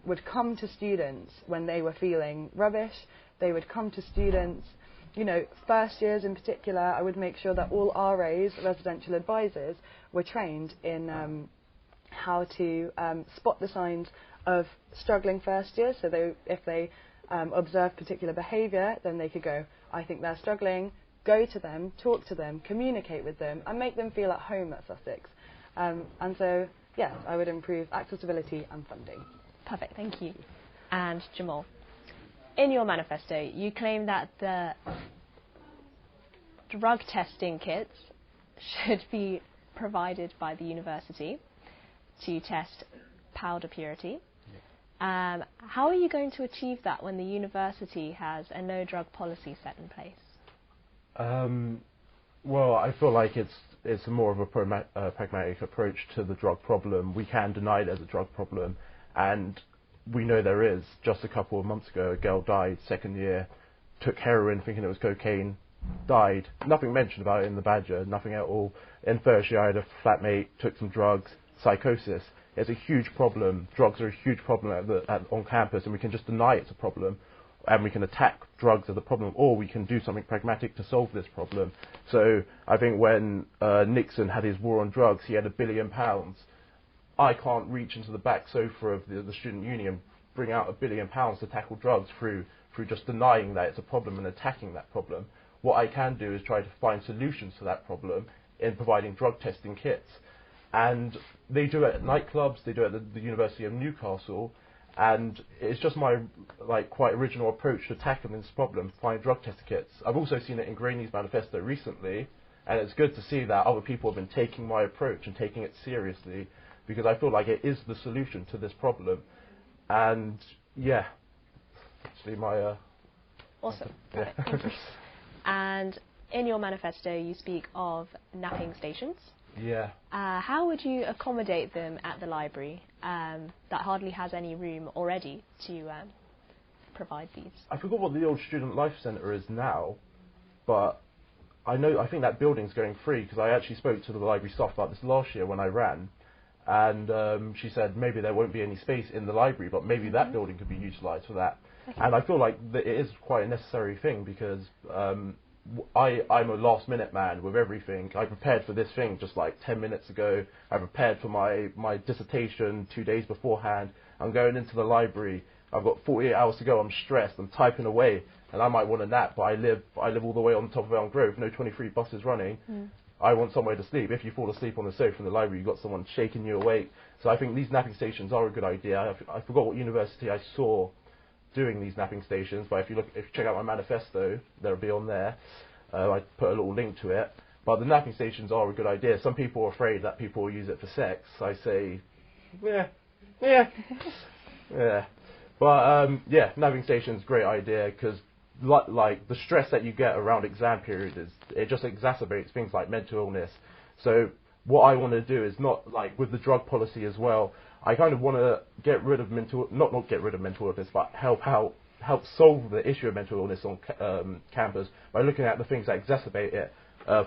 would come to students when they were feeling rubbish. They would come to students, you know, first years in particular. I would make sure that all RAs, residential advisors, were trained in how to spot the signs of struggling first years. So if they observe particular behaviour, then they could go, I think they're struggling, go to them, talk to them, communicate with them, and make them feel at home at Sussex. And so, yes, I would improve accessibility and funding. Perfect, thank you. And Jamal, in your manifesto, you claim that the drug testing kits should be provided by the university to test powder purity. How are you going to achieve that when the university has a no drug policy set in place? Well, I feel like it's more of a pragmatic approach to the drug problem. We can deny there's a drug problem, and we know there is. Just a couple of months ago, a girl died, second year, took heroin thinking it was cocaine, died. Nothing mentioned about it in the Badger, nothing at all. In first year, I had a flatmate, took some drugs, psychosis. It's a huge problem. Drugs are a huge problem on campus, and we can just deny it's a problem, and we can attack drugs as a problem, or we can do something pragmatic to solve this problem. So I think when Nixon had his war on drugs, he had £1 billion. I can't reach into the back sofa of the student union, bring out £1 billion to tackle drugs through just denying that it's a problem and attacking that problem. What I can do is try to find solutions to that problem in providing drug testing kits. And they do it at nightclubs, they do it at the University of Newcastle, and it's just my quite original approach to tackling this problem, find drug test kits. I've also seen it in Graney's manifesto recently, and it's good to see that other people have been taking my approach and taking it seriously, because I feel like it is the solution to this problem. And yeah, actually my awesome. Yeah. Thank you. And in your manifesto you speak of napping stations. Yeah. How would you accommodate them at the library that hardly has any room already to provide these? I forgot what the old Student Life Centre is now, but I think that building's going free, because I actually spoke to the library staff about this last year when I ran, and she said maybe there won't be any space in the library, but maybe that building could be utilised for that. Okay. And I feel like it is quite a necessary thing, because I'm a last minute man with everything. I prepared for this thing just like 10 minutes ago. I prepared for my dissertation 2 days beforehand. I'm going into the library. I've got 48 hours to go. I'm stressed. I'm typing away, and I might want a nap, but I live all the way on top of Elm Grove. No 23 buses running. I want somewhere to sleep. If you fall asleep on the sofa in the library, you've got someone shaking you awake. So I think these napping stations are a good idea. I forgot what university I saw doing these napping stations, but if you check out my manifesto, that'll be on there. I put a little link to it. But the napping stations are a good idea. Some people are afraid that people will use it for sex. I say, yeah. But yeah, napping stations, great idea, because like the stress that you get around exam period it just exacerbates things like mental illness. So what I want to do is not like with the drug policy as well. I kind of want to get rid of not get rid of mental illness, but help solve the issue of mental illness on campus by looking at the things that exacerbate it: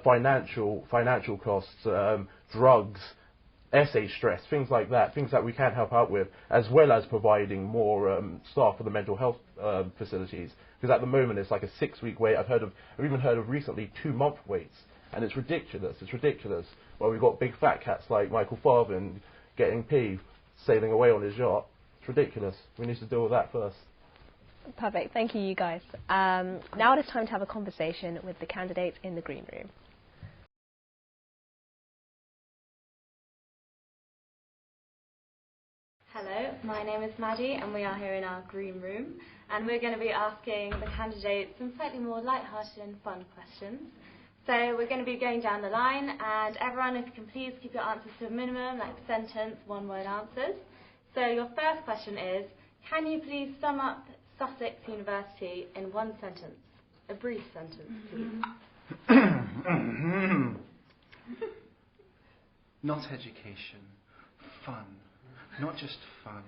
financial costs, drugs, essay stress, things like that, things that we can help out with, as well as providing more staff for the mental health facilities. Because at the moment it's like a 6-week wait. I've even heard of recently 2-month waits, and it's ridiculous. Well, we've got big fat cats like Michael Farben getting paid, sailing away on his yacht. It's ridiculous. We need to deal with that first. Perfect. Thank you, you guys. Now it is time to have a conversation with the candidates in the green room. Hello, my name is Maddie, and we are here in our green room, and we're going to be asking the candidates some slightly more light-hearted and fun questions. So we're going to be going down the line, and everyone, if you can please keep your answers to a minimum, like sentence, one-word answers. So your first question is, can you please sum up Sussex University in one sentence? A brief sentence, please. Not education, fun. Not just fun.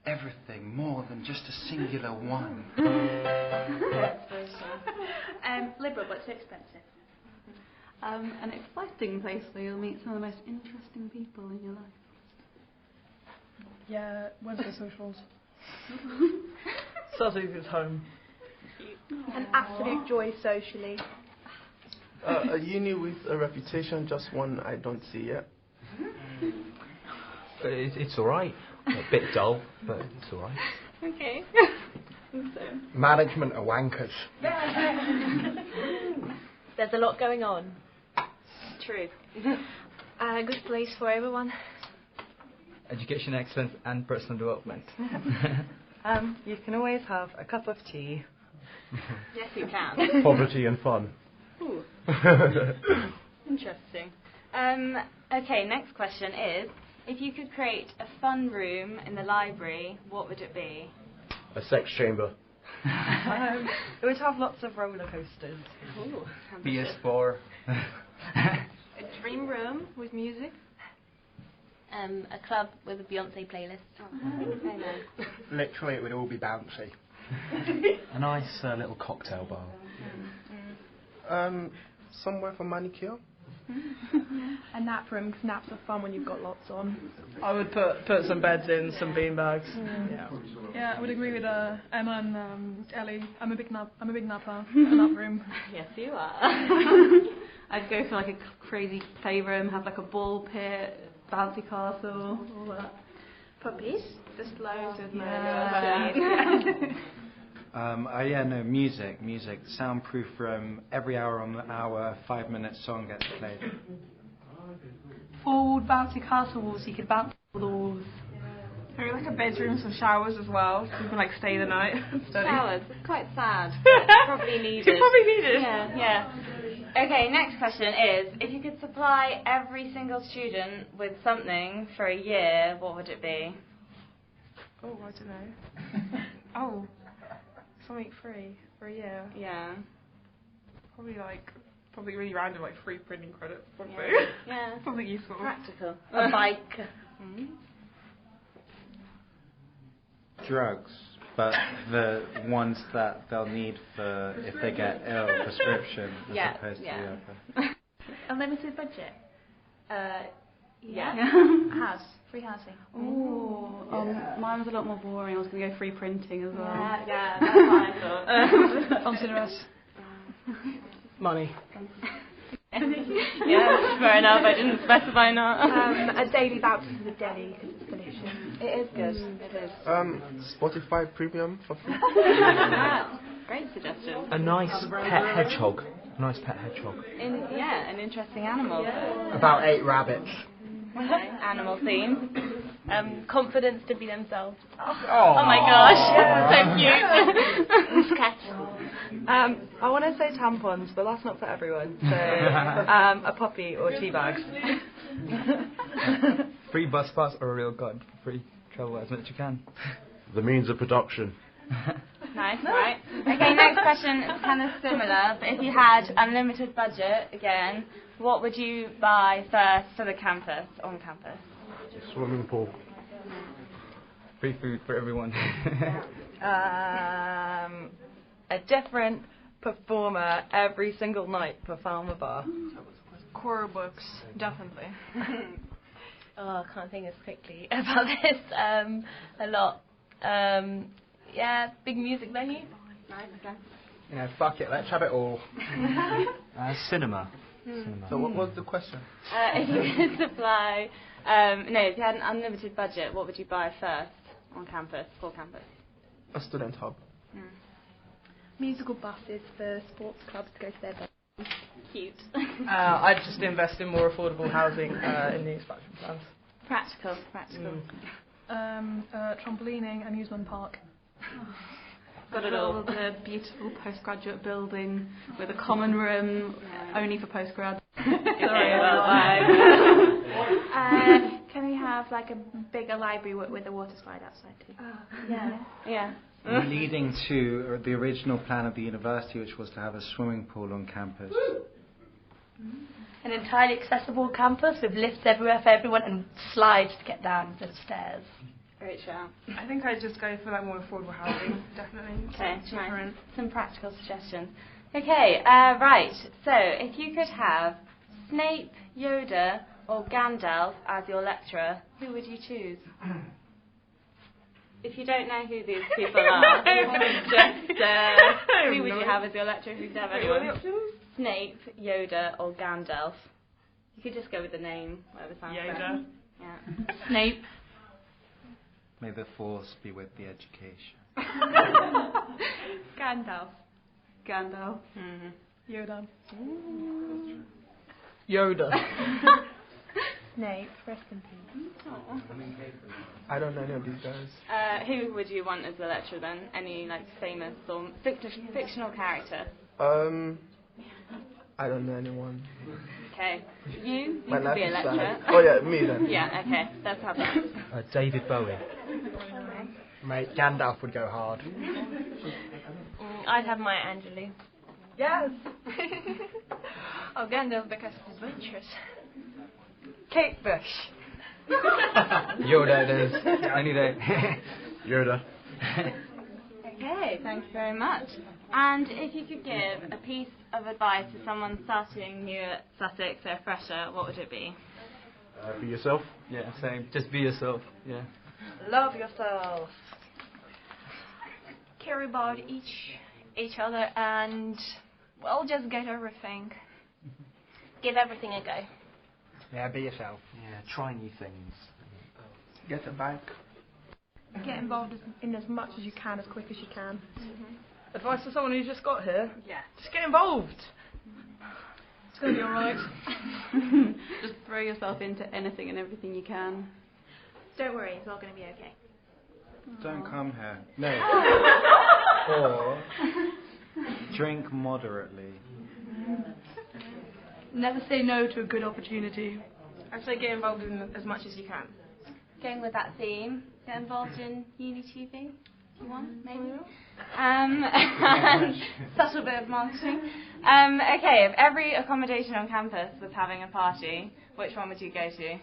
Everything more than just a singular one. Liberal but too expensive. An exciting place where you'll meet some of the most interesting people in your life. Yeah, Wednesday socials. Sussex is home. An absolute joy socially. A uni with a reputation, just one I don't see yet. It's alright. A bit dull, but it's alright. Okay. Management are wankers. There's a lot going on. True. A good place for everyone. Education excellence and personal development. You can always have a cup of tea. Yes, you can. Poverty and fun. Ooh. Interesting. Okay, next question is, if you could create a fun room in the library, what would it be? A sex chamber. It would have lots of roller coasters. Ooh, PS4. A dream room with music. A club with a Beyonce playlist. Very nice. Literally, it would all be bouncy. A nice little cocktail bar. Somewhere for manicure. A nap room, 'cause naps are fun when you've got lots on. I would put some beds in, some beanbags. Yeah. Yeah, I would agree with Emma and Ellie. I'm a big napper. A nap room. Yes, you are. I'd go for like a crazy playroom, have like a ball pit, bouncy castle, all that. Puppies? Just loads of Music. Soundproof room. Every hour on the hour, 5-minute song gets played. Full bouncy castle walls, so you could bounce all the walls. Maybe like a bedroom, some showers as well, so you can like stay the night and study. Showers, it's quite sad. Probably needed. It's probably needed. Yeah. Okay, next question is, if you could supply every single student with something for a year, what would it be? Oh, I don't know. Oh, something free for a year. Yeah. Probably really random, like free printing credit. Probably. Yeah. Something useful. Practical. A bike. Drugs, but the ones that they'll need for if they get ill, prescription, as opposed to the other. Unlimited budget. House. Free housing. Ooh. Mine was a lot more boring. I was going to go free printing as well. Yeah, that's what I thought. On to the rest. Money. Yeah, fair enough. I didn't specify not. A daily voucher to the deli because it's delicious. It is good. It is. Spotify Premium for free. Great suggestion. A nice pet hedgehog. An interesting animal. About 8 rabbits. Okay, animal theme. Confidence to be themselves. Oh my gosh, so cute. Sketch. I want to say tampons, but that's not for everyone. So a puppy or tea bags. Free bus pass or a real gun for free travel as much as you can. The means of production. Nice, right. Okay, next question is kind of similar, but if you had unlimited budget, again, what would you buy first for the campus, on campus? Swimming pool. Free food for everyone. A different performer every single night perform a bar. Core books, definitely. I can't think as quickly about this. A lot. Big music venue. Nice, okay. Yeah, fuck it, let's have it all. Cinema. So what was the question? If you could supply, if you had an unlimited budget, what would you buy first on campus, for campus? A student hub. Musical buses for sports clubs to go to their beds. Cute. I'd just invest in more affordable housing in the expansion plans. Practical. Trampolining, amusement park. Got it all. The beautiful postgraduate building with a common room only for postgrad. Sorry about that. Can we have like a bigger library with a water slide outside too? Yeah. Leading to the original plan of the university, which was to have a swimming pool on campus. An entirely accessible campus with lifts everywhere for everyone and slides to get down the stairs. Great shout. I think I'd just go for like more affordable housing, definitely. Okay, nice. Some practical suggestions. Okay, right. So, if you could have Snape, Yoda, or Gandalf as your lecturer, who would you choose? if you don't know who these people are, just who would you have as your lecturer? Who'd have anyone? Snape, Yoda, or Gandalf? You could just go with the name, whatever sounds better. Yoda. Yeah. Snape. May the force be with the education. Gandalf. Gandalf. Yoda. Yoda. Snape, rest in peace. I don't know any of these guys. Who would you want as the lecturer then? Any like famous or fictional character? I don't know anyone. Okay. You My could be a life is lecturer. sad. Oh yeah, me then. Yeah, okay. Let's have that. David Bowie. Mate, Gandalf would go hard. I'd have Maya Angelou. Yes. Oh, Gandalf because it's adventurous. Kate Bush. Yoda it is. Any day. Yoda. Okay, thank you very much. And if you could give a piece of advice to someone starting new at Sussex, so a fresher, what would it be? Be yourself. Yeah, same. Just be yourself. Yeah. Love yourself. Care about each other and, well, just get everything. Give everything a go. Yeah, be yourself. Yeah, try new things. Get a bike. Get involved in as much as you can, as quick as you can. Advice to someone who just got here? Yeah. Just get involved. It's going to be alright. Just throw yourself into anything and everything you can. Don't worry, it's all going to be okay. Don't come here. No. Or drink moderately. Never say no to a good opportunity. I'd say get involved in as much as you can. Going with that theme, get involved in UniTV, if you want, maybe. Subtle bit of marketing. Okay, if every accommodation on campus was having a party, which one would you go to?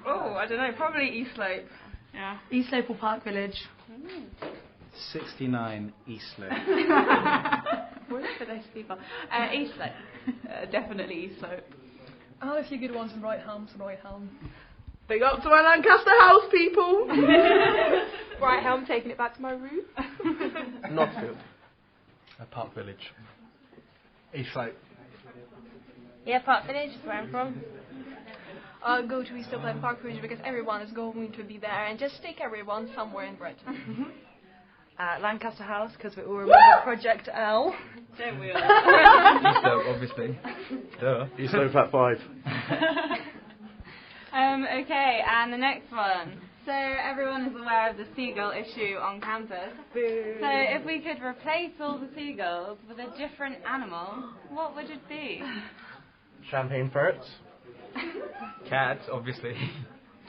Oh, I don't know, probably Eastlake. Yeah. Eastlake or Park Village. 69 Eastleigh. Where for those people? Eastlake. Definitely Eastlope. I had a few good ones in Brightham, so Brightham. Big up to my Lancaster House people. Right, I'm taking it back to my room. Northfield. Park Village. Eastlake. Yeah, Park Village is where I'm from. I'll go to Eastlope and Park Village because everyone is going to be there and just take everyone somewhere in Brighton. Lancaster House, because we all remember Project L. Don't we all? Eastlope, obviously. Duh. Eastlope at 5. Okay, and the next one. So everyone is aware of the seagull issue on campus. Boo. So if we could replace all the seagulls with a different animal, what would it be? Champagne ferrets. Cats, obviously.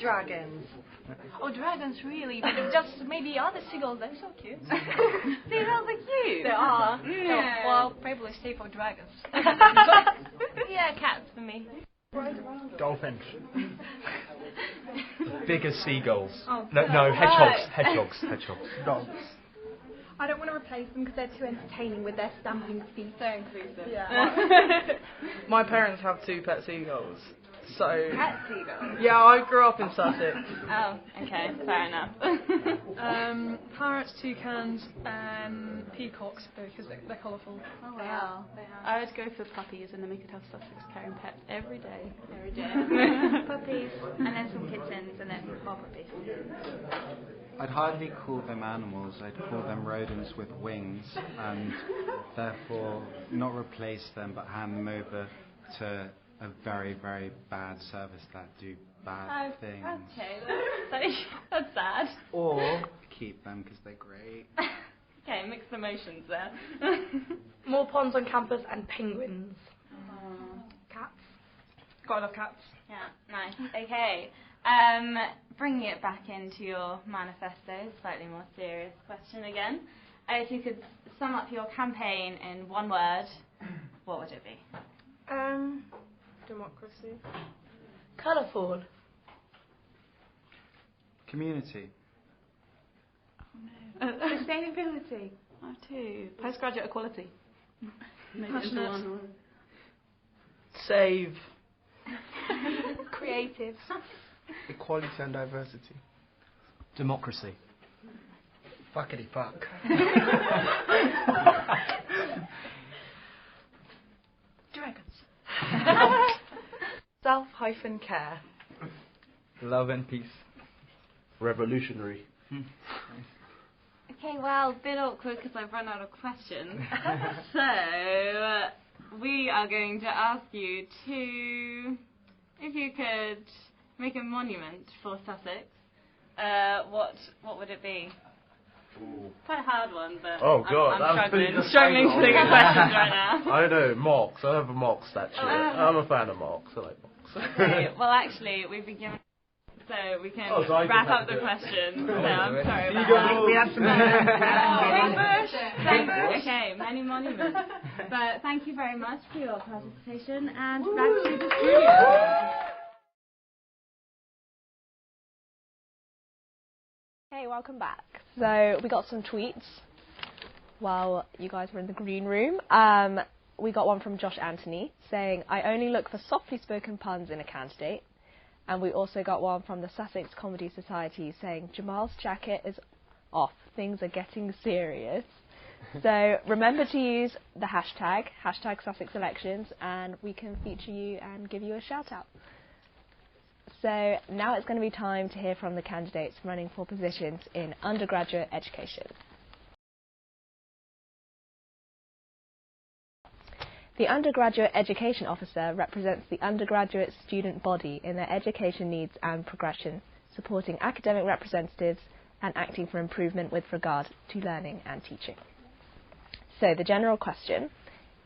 Dragons. Oh, dragons, really? But just maybe other seagulls, they're so cute. Seagulls are cute. They are. Yeah. Oh, well, probably stay for dragons. Yeah, cats for me. Dolphins. Bigger seagulls. Oh, No, hedgehogs. Dogs. I don't want to replace them because they're too entertaining with their stamping feet. So inclusive. Yeah. My parents have 2 pet seagulls. So Pet seagulls. yeah, I grew up in Sussex. Oh, okay, fair enough. Parrots, toucans, and peacocks because they're colourful. Oh wow. I would go for puppies and then we could have Sussex caring pets every day. Every day. Puppies, and then some kittens, and then more puppies. I'd hardly call them animals, I'd call them rodents with wings, and therefore not replace them but hand them over to a very, very bad service that do bad things. Okay, that's sad. Or keep them because they're great. Okay, mixed emotions there. More ponds on campus and penguins. Cats. Gotta love cats. Yeah, nice. Okay. Bringing it back into your manifesto, slightly more serious question again. If you could sum up your campaign in one word, what would it be? Democracy. Colourful. Community. Sustainability. I have 2. Postgraduate equality. Maybe into one. Save. Creative. Equality and diversity. Democracy. Fuckity fuck. Dragons. Self-care. Love and peace. Revolutionary. Okay, well, a bit awkward because I've run out of questions. So, we are going to ask you to, if you could make a monument for Sussex, what would it be? Ooh. Quite a hard one, but oh God, I'm struggling to think of questions right now. I know, Marx. I have a Marx statue. I'm a fan of Marx. I like Marx. Okay, well, actually, we've been given... So we can wrap up the question. So I'm sorry about that. We have some Okay, many monuments. But thank you very much for your participation, and back to the studio. Hey, welcome back. So we got some tweets while you guys were in the green room. We got one from Josh Anthony saying, "I only look for softly spoken puns in a candidate." And we also got one from the Sussex Comedy Society saying, "Jamal's jacket is off. Things are getting serious." So remember to use the hashtag Sussex Elections, and we can feature you and give you a shout out. So now it's going to be time to hear from the candidates running for positions in undergraduate education. The Undergraduate Education Officer represents the undergraduate student body in their education needs and progression, supporting academic representatives and acting for improvement with regard to learning and teaching. So the general question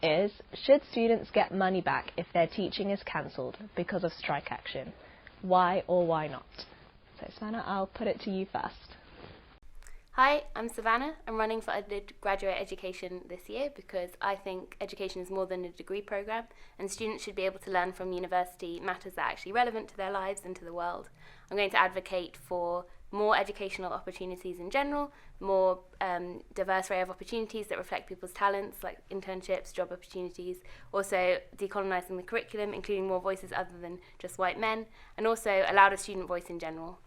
is, should students get money back if their teaching is cancelled because of strike action? Why or why not? So Savannah, I'll put it to you first. Hi, I'm Savannah. I'm running for undergraduate education this year because I think education is more than a degree programme, and students should be able to learn from university matters that are actually relevant to their lives and to the world. I'm going to advocate for more educational opportunities in general, more diverse array of opportunities that reflect people's talents, like internships, job opportunities, also decolonising the curriculum, including more voices other than just white men, and also a louder student voice in general.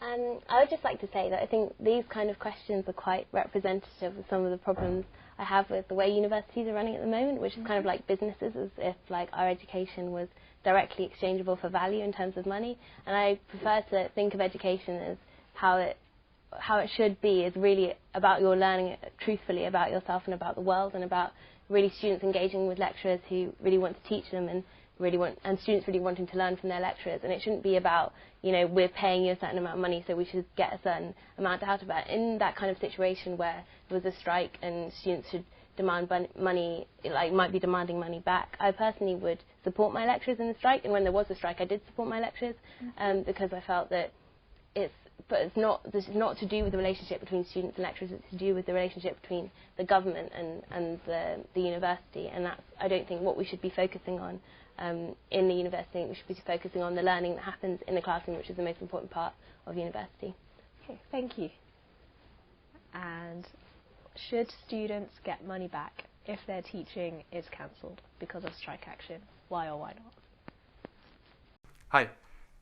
I would just like to say that I think these kind of questions are quite representative of some of the problems I have with the way universities are running at the moment, which is kind of like businesses, as if like our education was directly exchangeable for value in terms of money. And I prefer to think of education as how it should be, is really about your learning truthfully about yourself and about the world, and about really students engaging with lecturers who really want to teach them, and students really wanting to learn from their lecturers. And it shouldn't be about, we're paying you a certain amount of money, so we should get a certain amount out of it. In that kind of situation where there was a strike and students should demand money, might be demanding money back, I personally would support my lecturers in the strike. And when there was a strike, I did support my lecturers, because I felt that this is not to do with the relationship between students and lecturers, it's to do with the relationship between the government and the university. And that's, I don't think, what we should be focusing on in the university. We should be focusing on the learning that happens in the classroom, which is the most important part of university. Okay, thank you. And should students get money back if their teaching is cancelled because of strike action? Why or why not? Hi,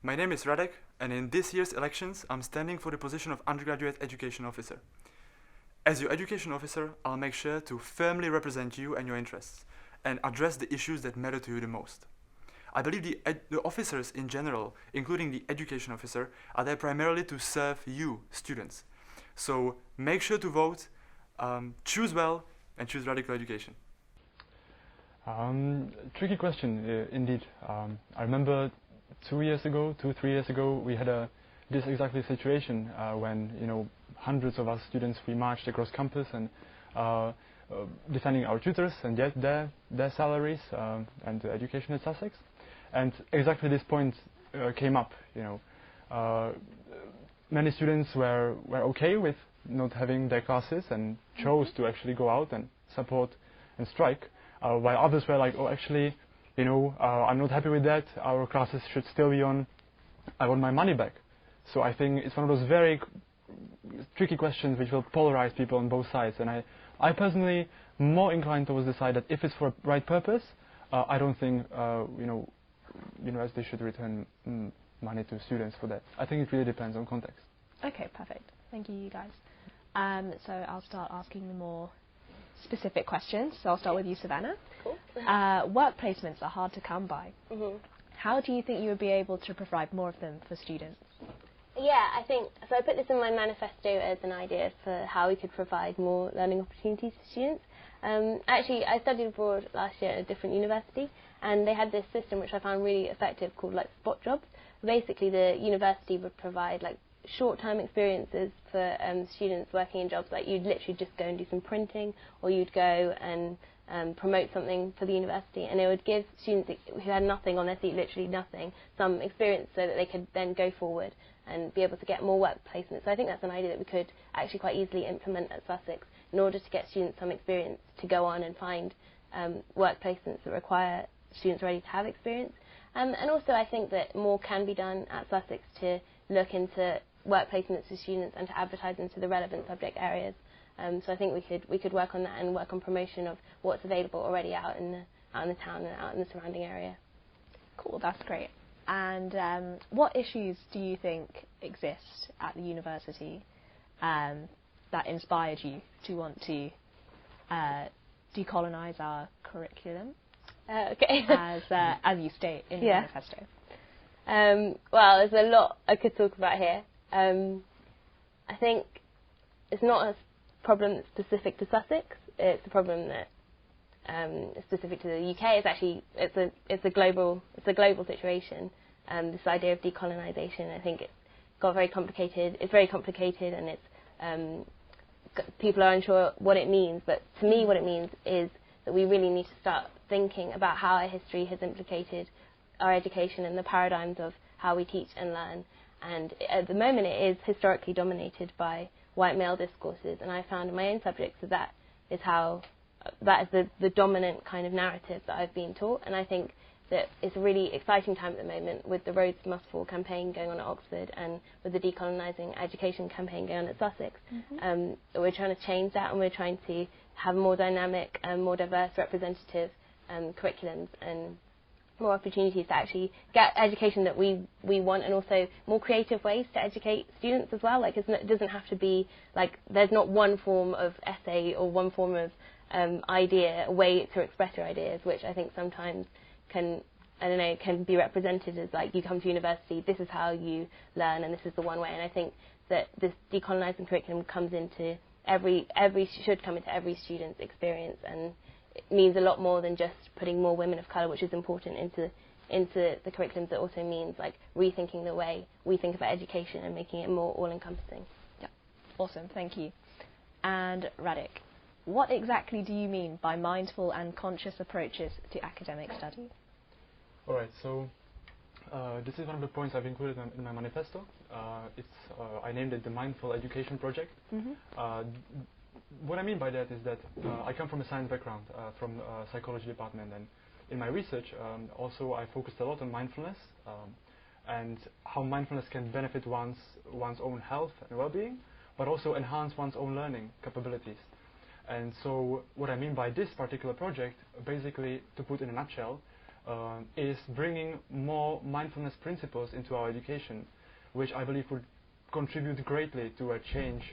my name is Radek, and in this year's elections, I'm standing for the position of Undergraduate Education Officer. As your education officer, I'll make sure to firmly represent you and your interests, and address the issues that matter to you the most. I believe the officers in general, including the education officer, are there primarily to serve you, students. So make sure to vote, choose well, and choose radical education. Tricky question, indeed. I remember 3 years ago, we had this exactly situation when hundreds of us students, we marched across campus and defending our tutors and yet their salaries and the education at Sussex. And exactly this point came up. Many students were okay with not having their classes and chose to actually go out and support and strike, while others were like, oh, actually, I'm not happy with that. Our classes should still be on. I want my money back. So I think it's one of those very tricky questions which will polarize people on both sides. And I personally more inclined towards the side that if it's for a right purpose, I don't think universities should return money to students for that. I think it really depends on context. Okay, perfect. Thank you, you guys. So I'll start asking the more specific questions. So I'll start with you, Savannah. Cool. Work placements are hard to come by. Mhm. How do you think you would be able to provide more of them for students? Yeah, I think, so I put this in my manifesto as an idea for how we could provide more learning opportunities for students. Actually, I studied abroad last year at a different university, and they had this system which I found really effective called like spot jobs. Basically, the university would provide like short-term experiences for students working in jobs. Like you'd literally just go and do some printing, or you'd go and promote something for the university, and it would give students who had nothing on their seat, literally nothing, some experience so that they could then go forward and be able to get more work placements. So I think that's an idea that we could actually quite easily implement at Sussex in order to get students some experience to go on and find work placements that require students ready to have experience. And also I think that more can be done at Sussex to look into work placements for students and to advertise into the relevant subject areas. So I think we could work on that and work on promotion of what's available already out in the town and out in the surrounding area. Cool, that's great. And what issues do you think exist at the university that inspired you to want to decolonise our curriculum? Okay. as you state in the manifesto. Well, there's a lot I could talk about here. I think it's not a problem that's specific to Sussex. It's a problem that is specific to the UK. It's actually it's a global situation. This idea of decolonisation, I think it's got very complicated. It's very complicated, and it's people are unsure what it means. But to me, what it means is that we really need to start thinking about how our history has implicated our education and the paradigms of how we teach and learn. And at the moment, it is historically dominated by white male discourses, and I found in my own subjects that is the dominant kind of narrative that I've been taught. And I think that it's a really exciting time at the moment with the Roads Must Fall campaign going on at Oxford and with the decolonising education campaign going on at Sussex. We're trying to change that, and we're trying to have more dynamic and more diverse representative curriculums and more opportunities to actually get education that we want, and also more creative ways to educate students as well. Like it doesn't have to be like there's not one form of essay or one form of idea, a way to express your ideas, which I think sometimes can be represented as like you come to university, this is how you learn, and this is the one way. And I think that this decolonising curriculum should come into every student's experience, and it means a lot more than just putting more women of colour, which is important, into the curriculums. It also means like rethinking the way we think about education and making it more all-encompassing. Yeah, awesome, thank you. And Radhik, what exactly do you mean by mindful and conscious approaches to academic study? All right, so this is one of the points I've included in my manifesto. I named it the Mindful Education Project. What I mean by that is that I come from a science background, from a psychology department, and in my research also I focused a lot on mindfulness and how mindfulness can benefit one's own health and well-being, but also enhance one's own learning capabilities. And so what I mean by this particular project, basically, to put in a nutshell, is bringing more mindfulness principles into our education, which I believe would contribute greatly to a change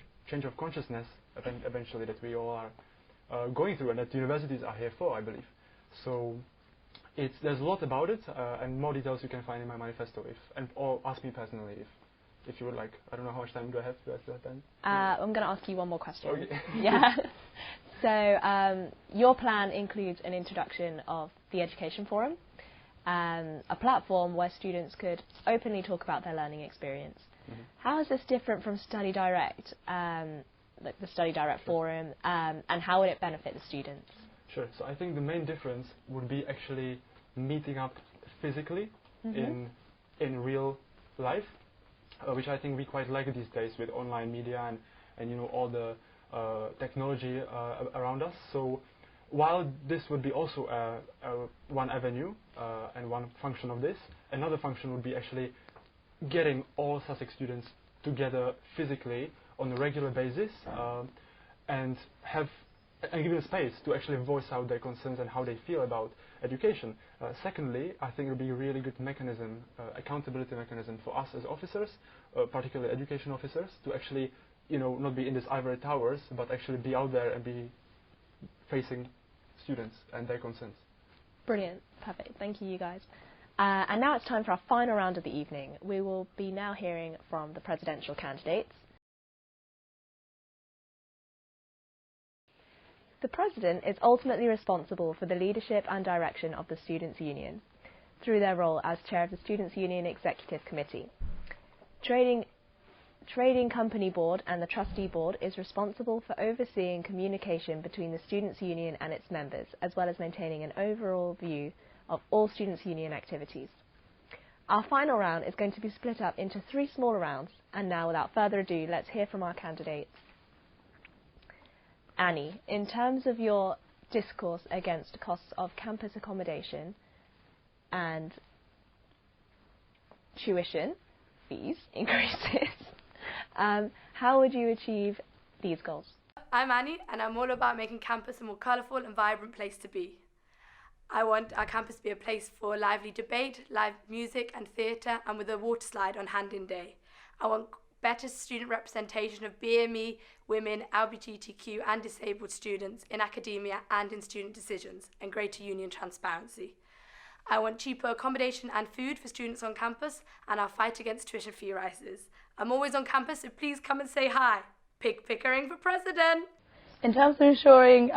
of consciousness eventually that we all are going through, and that universities are here for, I believe. So there's a lot about it, and more details you can find in my manifesto, or ask me personally if you would like. I don't know how much time do I have. Do I still have time? I'm going to ask you one more question. Okay. Yeah. So your plan includes an introduction of the Education Forum, a platform where students could openly talk about their learning experience. How is this different from Study Direct, like the Study Direct Forum, and how would it benefit the students? Sure. So I think the main difference would be actually meeting up physically in real life, which I think we quite like these days with online media and all the technology around us. So while this would be also one avenue and one function of this, another function would be actually getting all Sussex students together physically on a regular basis and give them space to actually voice out their concerns and how they feel about education. Secondly, I think it would be a really good mechanism, accountability mechanism for us as officers, particularly education officers, to actually not be in these ivory towers, but actually be out there and be facing students and their concerns. Brilliant. Perfect. Thank you, you guys. And now it's time for our final round of the evening. We will be now hearing from the presidential candidates. The President is ultimately responsible for the leadership and direction of the Students' Union through their role as Chair of the Students' Union Executive Committee. Trading Company Board and the Trustee Board is responsible for overseeing communication between the Students' Union and its members, as well as maintaining an overall view of all Students' Union activities. Our final round is going to be split up into 3 smaller rounds, and now without further ado, let's hear from our candidates. Annie, in terms of your discourse against costs of campus accommodation and tuition fees increases, how would you achieve these goals? I'm Annie, and I'm all about making campus a more colourful and vibrant place to be. I want our campus to be a place for lively debate, live music and theatre, and with a water slide on Hand-In Day. I want better student representation of BME, women, LGBTQ and disabled students in academia and in student decisions, and greater union transparency. I want cheaper accommodation and food for students on campus, and I'll fight against tuition fee rises. I'm always on campus, so please come and say hi. Pig Pickering for President! In terms of ensuring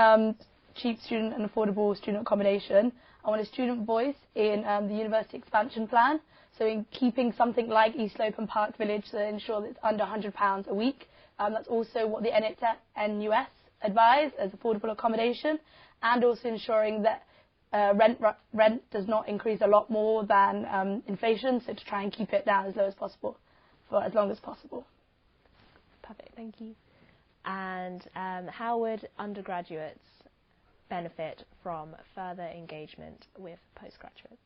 cheap student and affordable student accommodation, I want a student voice in the university expansion plan. So in keeping something like East Slope and Park Village to ensure that it's under £100 a week. That's also what the NUS advise as affordable accommodation, and also ensuring that rent does not increase a lot more than inflation, so to try and keep it down as low as possible for as long as possible. Perfect, thank you. And how would undergraduates benefit from further engagement with postgraduates?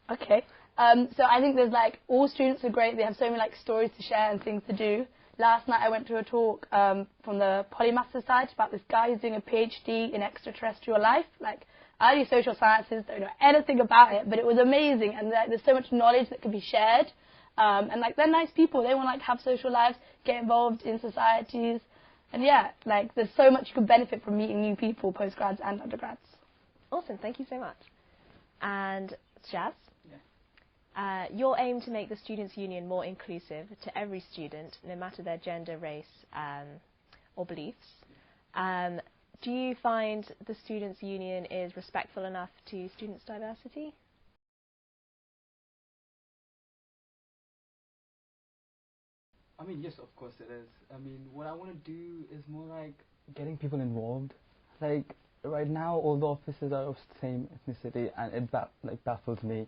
Okay, so I think there's all students are great. They have so many stories to share and things to do. Last night I went to a talk from the Polymath Society about this guy who's doing a PhD in extraterrestrial life. I do social sciences, don't know anything about it, but it was amazing, and there's so much knowledge that can be shared. And they're nice people. They want to have social lives, get involved in societies, and yeah, there's so much you can benefit from meeting new people, postgrads and undergrads. Awesome, thank you so much. And Jazz? Your aim to make the Students' Union more inclusive to every student, no matter their gender, race or beliefs. Do you find the Students' Union is respectful enough to students' diversity? I mean, yes, of course it is. I mean, what I want to do is more getting people involved. Right now, all the officers are of the same ethnicity, and it baffles me.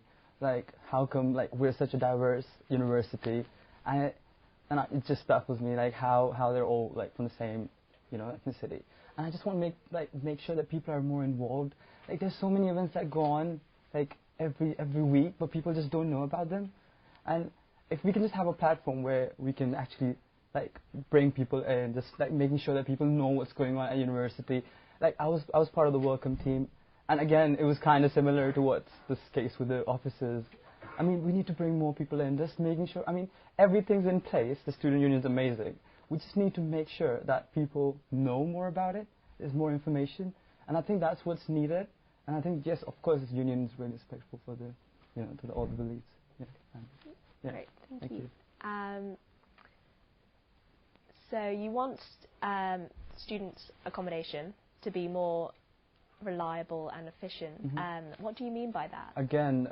How come we're such a diverse university, and it just baffles me how they're all from the same ethnicity. And I just want to make sure that people are more involved. There's so many events that go on every week, but people just don't know about them. And if we can just have a platform where we can actually bring people in, just making sure that people know what's going on at university. I was part of the welcome team. And again, it was kind of similar to what's the case with the officers. I mean, we need to bring more people in, just making sure, I mean, everything's in place. The student union is amazing. We just need to make sure that people know more about it. There's more information. And I think that's what's needed. And I think, yes, of course, this union is really respectful for to all the beliefs. Yeah. Great, thank you. So you want students' accommodation to be more reliable and efficient. What do you mean by that? Again,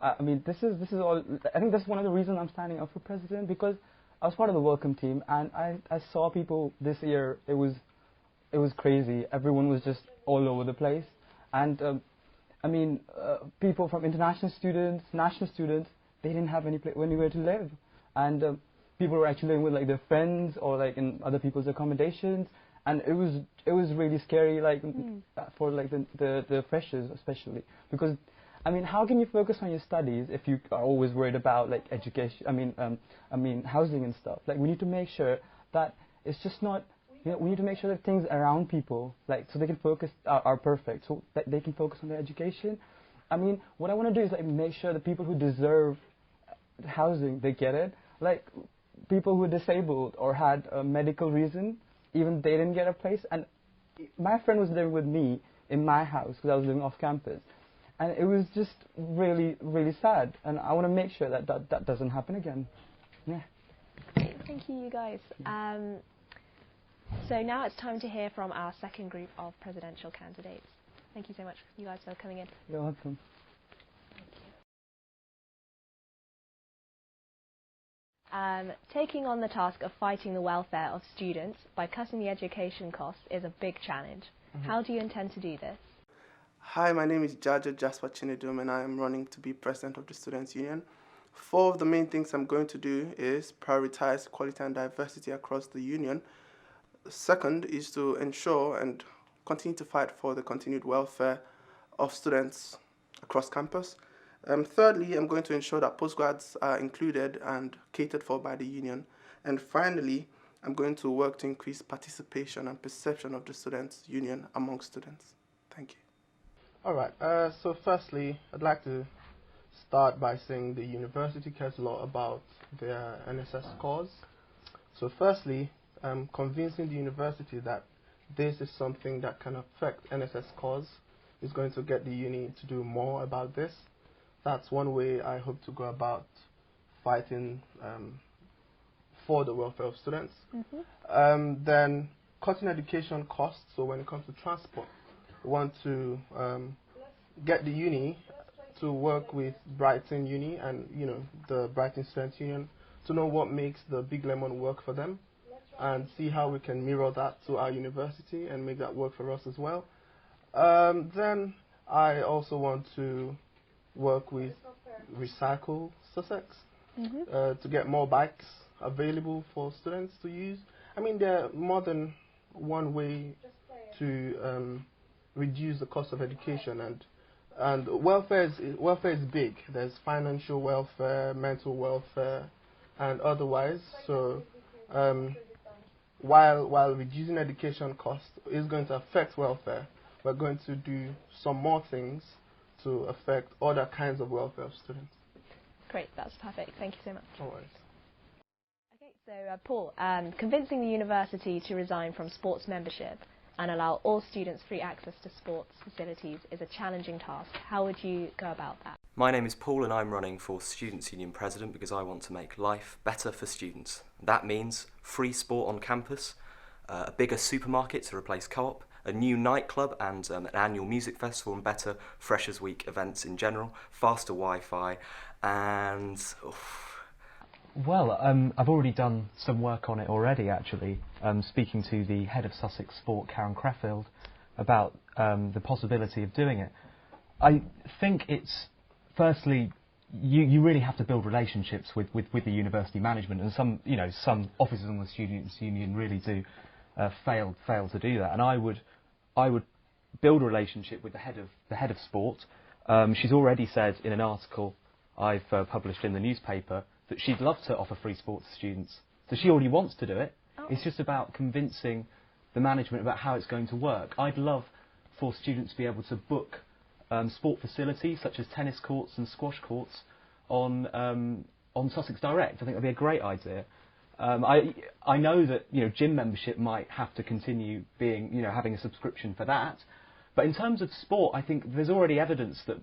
I mean, this is all. I think that's one of the reasons I'm standing up for president, because I was part of the welcome team, and I saw people this year. It was crazy. Everyone was just all over the place, and I mean, people from international students, national students, they didn't have anywhere to live, and people were actually living with their friends or in other people's accommodations. And it was really scary, for the freshers especially, because I mean, how can you focus on your studies if you are always worried about education? I mean housing and stuff. We need to make sure that it's just not. We need to make sure that things around people, so they can focus, are perfect, so that they can focus on their education. I mean, what I want to do is make sure the people who deserve housing, they get it. like people who were disabled or had a medical reason, even they didn't get a place. And my friend was living with me in my house because I was living off campus. And it was just really, really sad. And I want to make sure that that doesn't happen again. Yeah. Great, thank you, you guys. So now it's time to hear from our second group of presidential candidates. Thank you so much, you guys, for coming in. You're welcome. Taking on the task of fighting the welfare of students by cutting the education costs is a big challenge. How do you intend to do this? Hi, my name is Jaja Jasper Chinedum, and I am running to be president of the Students' Union. 4 of the main things I'm going to do is prioritize quality and diversity across the union. The second is to ensure and continue to fight for the continued welfare of students across campus. Thirdly, I'm going to ensure that postgrads are included and catered for by the union. And finally, I'm going to work to increase participation and perception of the Students' Union among students. Thank you. All right, so firstly, I'd like to start by saying the university cares a lot about their NSS cause. So firstly, convincing the university that this is something that can affect NSS cause is going to get the uni to do more about this. That's one way I hope to go about fighting for the welfare of students. Then cutting education costs, so when it comes to transport, we want to get the uni to work with Brighton Uni and the Brighton Students' Union to know what makes the Big Lemon work for them and see how we can mirror that to our university and make that work for us as well. Then I also want to work with Recycle Sussex to get more bikes available for students to use. I mean, there are more than one way to reduce the cost of education, and welfare is big. There's financial welfare, mental welfare, and otherwise. So while reducing education costs is going to affect welfare, we're going to do some more things to affect other kinds of welfare of students. Great, that's perfect. Thank you so much. No worries. Okay, so Paul, convincing the university to resign from sports membership and allow all students free access to sports facilities is a challenging task. How would you go about that? My name is Paul and I'm running for Students' Union President because I want to make life better for students. That means free sport on campus, a bigger supermarket to replace Co-op, a new nightclub and an annual music festival and better Freshers' Week events in general, faster Wi-Fi and... Well, I've already done some work on it already, actually, speaking to the head of Sussex Sport, Karen Creffield, about the possibility of doing it. I think it's, firstly, you really have to build relationships with the university management, and some officers on the Students' Union really do fail to do that. And I would build a relationship with the head of sport. She's already said in an article I've published in the newspaper that she'd love to offer free sports to students. So she already wants to do it. Oh. It's just about convincing the management about how it's going to work. I'd love for students to be able to book sport facilities such as tennis courts and squash courts on Sussex Direct. I think that'd be a great idea. I know that gym membership might have to continue being having a subscription for that, but in terms of sport, I think there's already evidence that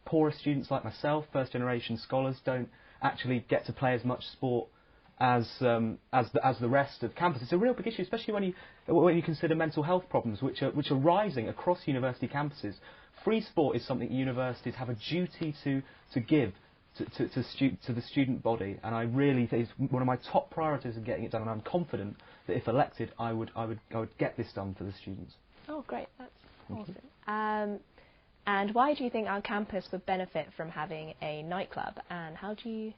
poorer students like myself, first generation scholars, don't actually get to play as much sport as the rest of campus. It's a real big issue, especially when you consider mental health problems which are rising across university campuses. Free sport is something universities have a duty to give to the student body, and I really think it's one of my top priorities in getting it done, and I'm confident that if elected I would get this done for the students. Oh great, that's awesome. And why do you think our campus would benefit from having a nightclub, and how do you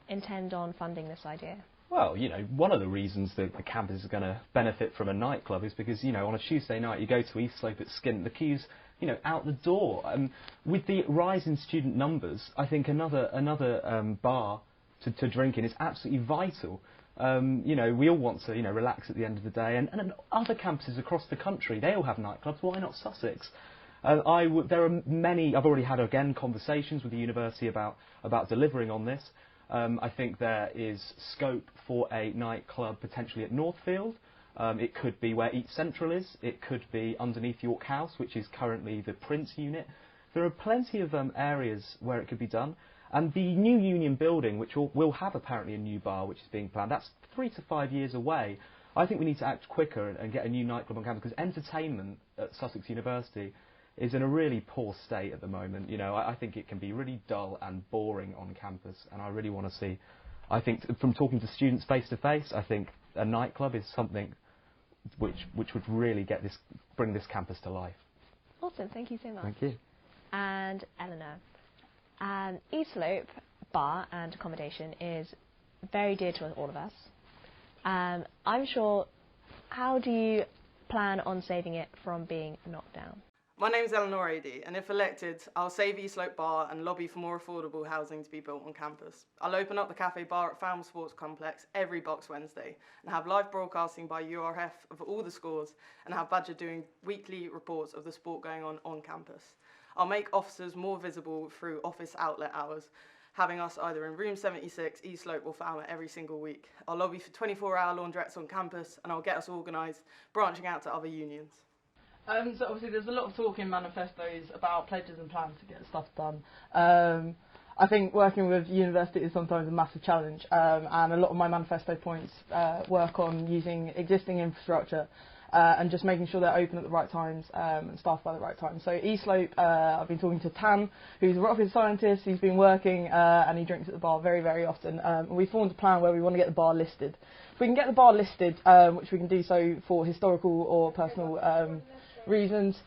intend on funding this idea? Well, one of the reasons that the campus is going to benefit from a nightclub is because, on a Tuesday night you go to East Slope at Skint, the queue's, out the door. With the rise in student numbers, I think another bar to drink in is absolutely vital. We all want to, relax at the end of the day, and other campuses across the country, they all have nightclubs. Why not Sussex? There are many. I've already had conversations with the university about delivering on this. I think there is scope for a nightclub potentially at Northfield. It could be where East Central is. It could be underneath York House, which is currently the Prince unit. There are plenty of areas where it could be done. And the new Union building, which will have apparently a new bar, which is being planned, that's 3 to 5 years away. I think we need to act quicker and get a new nightclub on campus, because entertainment at Sussex University is in a really poor state at the moment. You know, I think it can be really dull and boring on campus, and I really want to see. I think from talking to students face to face, I think a nightclub is something which would really bring this campus to life. Awesome, thank you so much. Thank you. And Eleanor, East Slope bar and accommodation is very dear to all of us. I'm sure, how do you plan on saving it from being knocked down? My name's Eleanor Ady, and if elected, I'll save East Slope Bar and lobby for more affordable housing to be built on campus. I'll open up the cafe bar at Falmouth Sports Complex every Box Wednesday and have live broadcasting by URF of all the scores, and have Badger doing weekly reports of the sport going on campus. I'll make officers more visible through office outlet hours, having us either in room 76, East Slope or Falmouth every single week. I'll lobby for 24-hour laundrettes on campus, and I'll get us organised, branching out to other unions. So obviously there's a lot of talk in manifestos about pledges and plans to get stuff done. I think working with university is sometimes a massive challenge, and a lot of my manifesto points work on using existing infrastructure and just making sure they're open at the right times and staffed by the right time. So East Slope, I've been talking to Tan, who's a rocket scientist. He's been working and he drinks at the bar very, very often. We formed a plan where we want to get the bar listed. If we can get the bar listed, which we can do so for historical or personal reasons,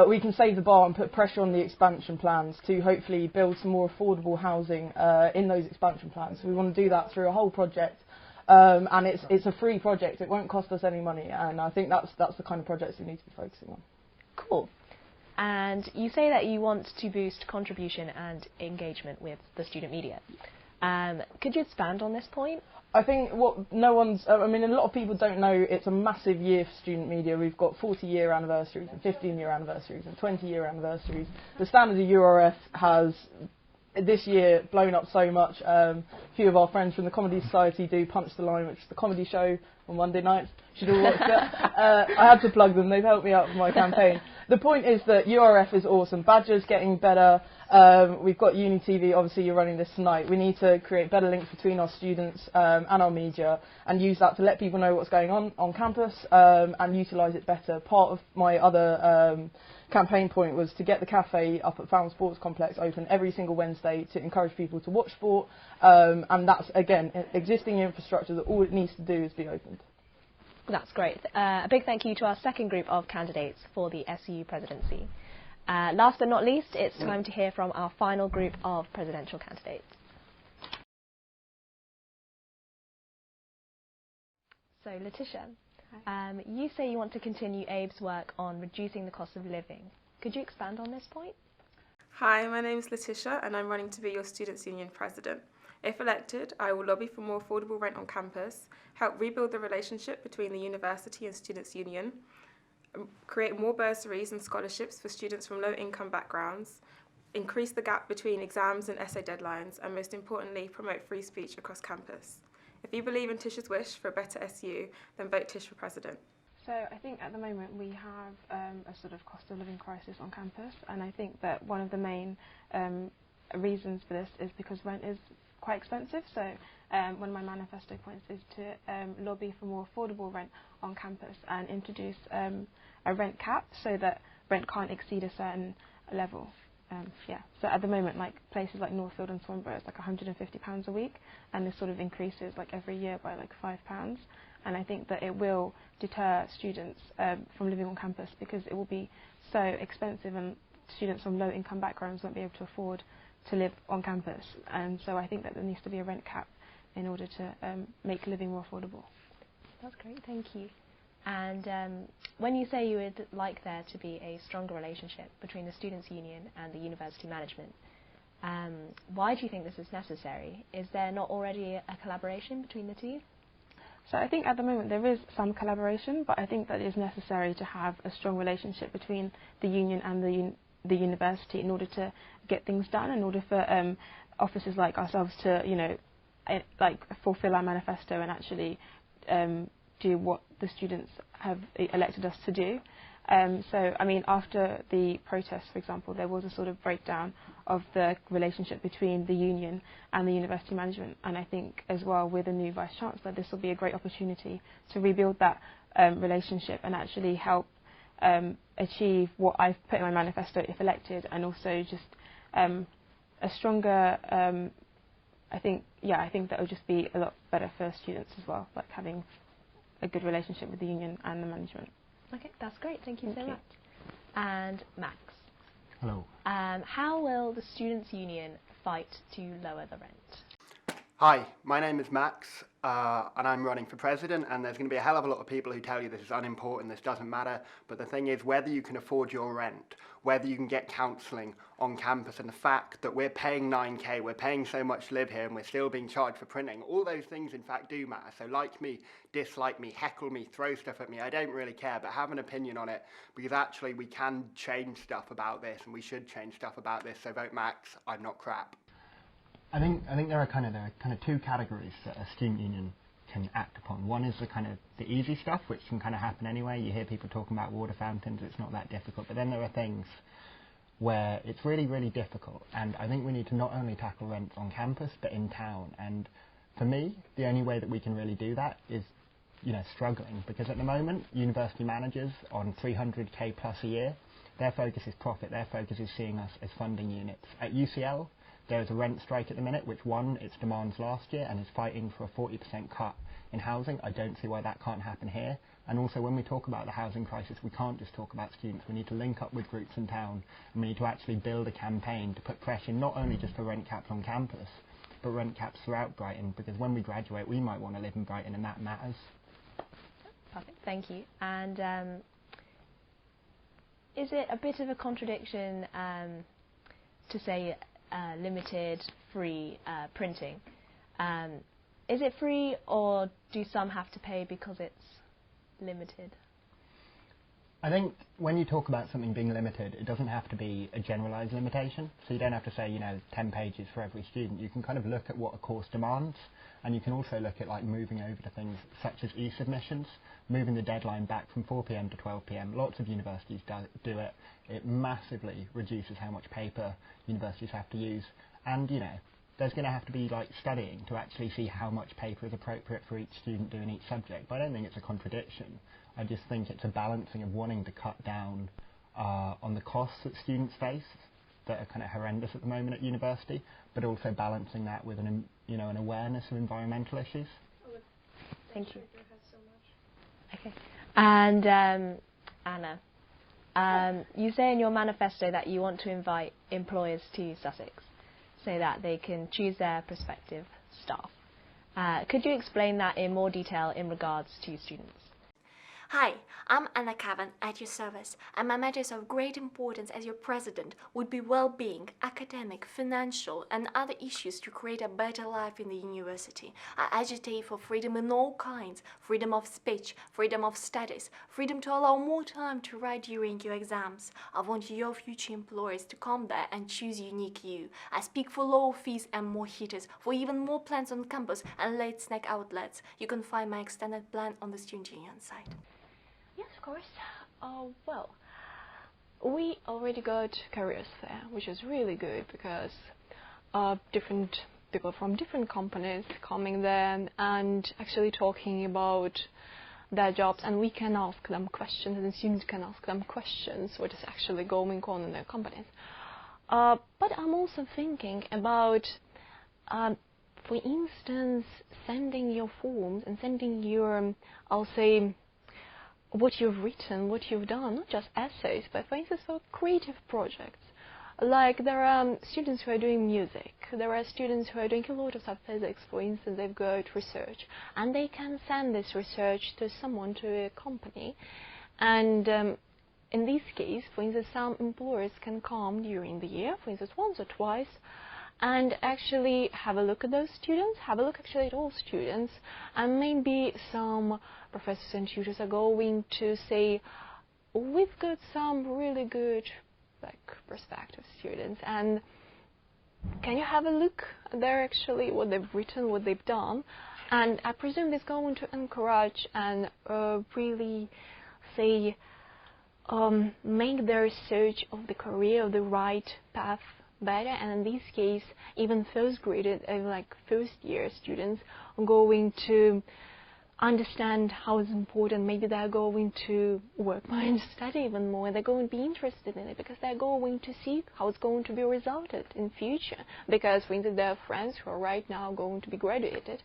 we can save the bar and put pressure on the expansion plans to hopefully build some more affordable housing in those expansion plans. So we want to do that through a whole project, and it's a free project. It won't cost us any money, and I think that's the kind of projects we need to be focusing on. Cool. And you say that you want to boost contribution and engagement with the student media. Could you expand on this point? I think what no one's, I mean, a lot of people don't know it's a massive year for student media. We've got 40-year anniversaries and 15-year anniversaries and 20-year anniversaries. The standard of URF has this year blown up so much. A few of our friends from the Comedy Society do Punch the Line, which is the comedy show on Monday nights. You should all watch it. I had to plug them. They've helped me out with my campaign. The point is that URF is awesome. Badger's getting better. We've got UniTV, obviously you're running this tonight. We need to create better links between our students and our media and use that to let people know what's going on campus and utilise it better. Part of my other campaign point was to get the cafe up at Falmouth Sports Complex open every single Wednesday to encourage people to watch sport, and that's, again, existing infrastructure that all it needs to do is be opened. That's great. A big thank you to our second group of candidates for the SU presidency. Last but not least, it's time to hear from our final group of presidential candidates. So, Letitia, you say you want to continue Abe's work on reducing the cost of living. Could you expand on this point? Hi, my name is Letitia and I'm running to be your Students' Union President. If elected, I will lobby for more affordable rent on campus, help rebuild the relationship between the university and Students' Union, create more bursaries and scholarships for students from low-income backgrounds, increase the gap between exams and essay deadlines, and most importantly, promote free speech across campus. If you believe in Tisha's wish for a better SU, then vote Tish for President. So I think at the moment we have a sort of cost of living crisis on campus, and I think that one of the main reasons for this is because rent is quite expensive. So one of my manifesto points is to lobby for more affordable rent on campus and introduce a rent cap so that rent can't exceed a certain level. So at the moment, like places like Northfield and Swanborough, it's like £150 a week, and this sort of increases like every year by like £5. And I think that it will deter students from living on campus because it will be so expensive, and students from low-income backgrounds won't be able to afford to live on campus. And so I think that there needs to be a rent cap in order to make living more affordable. That's great, thank you. And when you say you would like there to be a stronger relationship between the Students' Union and the university management, why do you think this is necessary? Is there not already a collaboration between the two? So I think at the moment there is some collaboration, but I think that it is necessary to have a strong relationship between the union and the university in order to get things done, in order for officers like ourselves to, you know, fulfil our manifesto and actually do what the students have elected us to do. So, I mean, after the protests, for example, there was a sort of breakdown of the relationship between the union and the university management. And I think as well with the new Vice-Chancellor, this will be a great opportunity to rebuild that relationship and actually help achieve what I've put in my manifesto if elected, and also just a stronger, I think that would just be a lot better for students as well, like having a good relationship with the union and the management. Okay, that's great. Thank you so much. And Max. Hello. How will the Students' Union fight to lower the rent? Hi, my name is Max, and I'm running for president, and there's going to be a hell of a lot of people who tell you this is unimportant, this doesn't matter, but the thing is whether you can afford your rent, whether you can get counselling on campus, and the fact that we're paying 9k, we're paying so much to live here, and we're still being charged for printing, all those things in fact do matter. So like me, dislike me, heckle me, throw stuff at me, I don't really care, but have an opinion on it, because actually we can change stuff about this, and we should change stuff about this, so vote Max, I'm not crap. I think there are kind of two categories that a student union can act upon. One is the easy stuff, which can kind of happen anyway. You hear people talking about water fountains, it's not that difficult. But then there are things where it's really, really difficult. And I think we need to not only tackle rent on campus, but in town. And for me, the only way that we can really do that is, struggling. Because at the moment, university managers on 300k plus a year, their focus is profit. Their focus is seeing us as funding units. At UCL, there is a rent strike at the minute, which won its demands last year and is fighting for a 40% cut in housing. I don't see why that can't happen here. And also, when we talk about the housing crisis, we can't just talk about students. We need to link up with groups in town, and we need to actually build a campaign to put pressure not only just for rent caps on campus, but rent caps throughout Brighton, because when we graduate, we might want to live in Brighton, and that matters. Perfect, thank you. And is it a bit of a contradiction to say limited free printing? Is it free, or do some have to pay because it's limited? I think when you talk about something being limited, it doesn't have to be a generalised limitation. So you don't have to say, 10 pages for every student. You can kind of look at what a course demands, and you can also look at moving over to things such as e-submissions, moving the deadline back from 4 p.m. to 12 p.m. Lots of universities do it. It massively reduces how much paper universities have to use. And, there's going to have to be studying to actually see how much paper is appropriate for each student doing each subject. But I don't think it's a contradiction. I just think it's a balancing of wanting to cut down on the costs that students face that are kind of horrendous at the moment at university, but also balancing that with an awareness of environmental issues. Thank you. Okay. And Anna, you say in your manifesto that you want to invite employers to Sussex so that they can choose their prospective staff. Could you explain that in more detail in regards to students? Hi, I'm Anna Cavan at your service, and my matters of great importance as your president would be well-being, academic, financial, and other issues to create a better life in the university. I agitate for freedom in all kinds, freedom of speech, freedom of studies, freedom to allow more time to write during your exams. I want your future employers to come there and choose unique you. I speak for lower fees and more heaters, for even more plants on campus and late snack outlets. You can find my extended plan on the Student Union site. Yes, of course. Well, we already got careers fair, which is really good because different people from different companies coming there and actually talking about their jobs, and we can ask them questions, and the students can ask them questions, what is actually going on in their companies. But I'm also thinking about, for instance, sending your forms and sending your, I'll say, what you've written, what you've done, not just essays, but for instance for creative projects. Like there are students who are doing music, there are students who are doing a lot of physics, for instance, they've got research, and they can send this research to someone, to a company, and in this case, for instance, some employers can come during the year, for instance once or twice, and actually have a look at those students, have a look actually at all students, and maybe some professors and tutors are going to say, we've got some really good prospective students, and can you have a look there actually what they've written, what they've done, and I presume it's going to encourage and really say make their search of the career, of the right path better, and in this case even first graded, like first year students are going to understand how it's important. Maybe they're going to work more and study even more. They're going to be interested in it because they're going to see how it's going to be resulted in future. Because for instance, there are friends who are right now going to be graduated.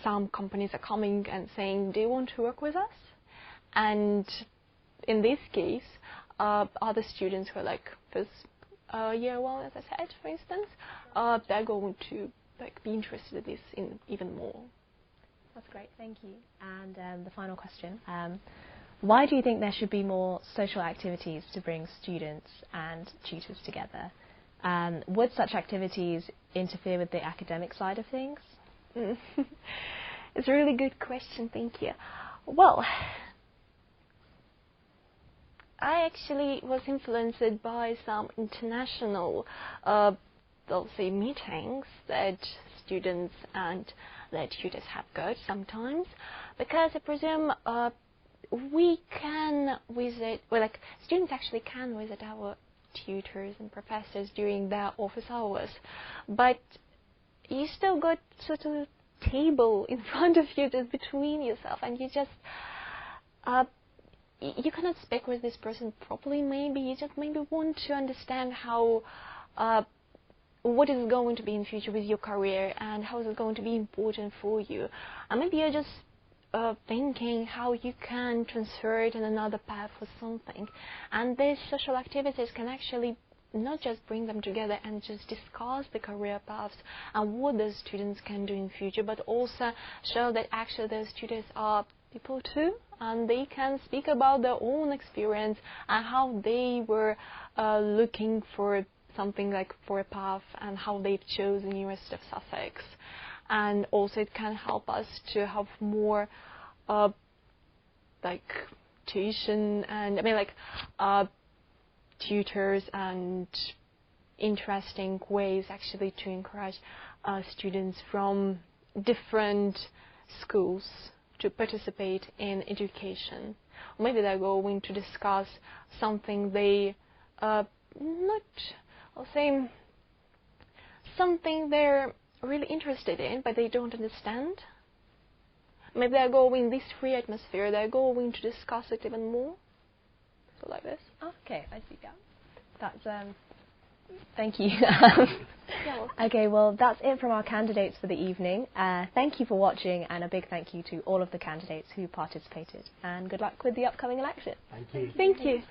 Some companies are coming and saying they want to work with us, and in this case, other students who are like first year one, as I said, for instance, they're going to be interested in this in even more. That's great, thank you. And the final question, why do you think there should be more social activities to bring students and tutors together? Would such activities interfere with the academic side of things? It's a really good question, thank you. Well, I actually was influenced by some international, they'll say, meetings that students and that tutors have got sometimes, because I presume we can visit, well, like students actually can visit our tutors and professors during their office hours, but you still got sort of a table in front of you, just between yourself, and you just you cannot speak with this person properly. Maybe you just maybe want to understand how what is going to be in future with your career and how is it going to be important for you, and maybe you're just thinking how you can transfer it in another path or something. And these social activities can actually not just bring them together and just discuss the career paths and what those students can do in future, but also show that actually those students are people too, and they can speak about their own experience and how they were looking for something like for a path and how they've chosen University of Sussex. And also it can help us to have more like tuition and tutors and interesting ways actually to encourage students from different schools to participate in education. Or maybe they're going to discuss something they something they're really interested in but they don't understand. Maybe they're going in this free atmosphere, they're going to discuss it even more. So like this. Okay, I see. Yeah, that's thank you. Yeah, okay, well that's it from our candidates for the evening. Thank you for watching, and a big thank you to all of the candidates who participated, and good luck with the upcoming election. Thank you. Thank you.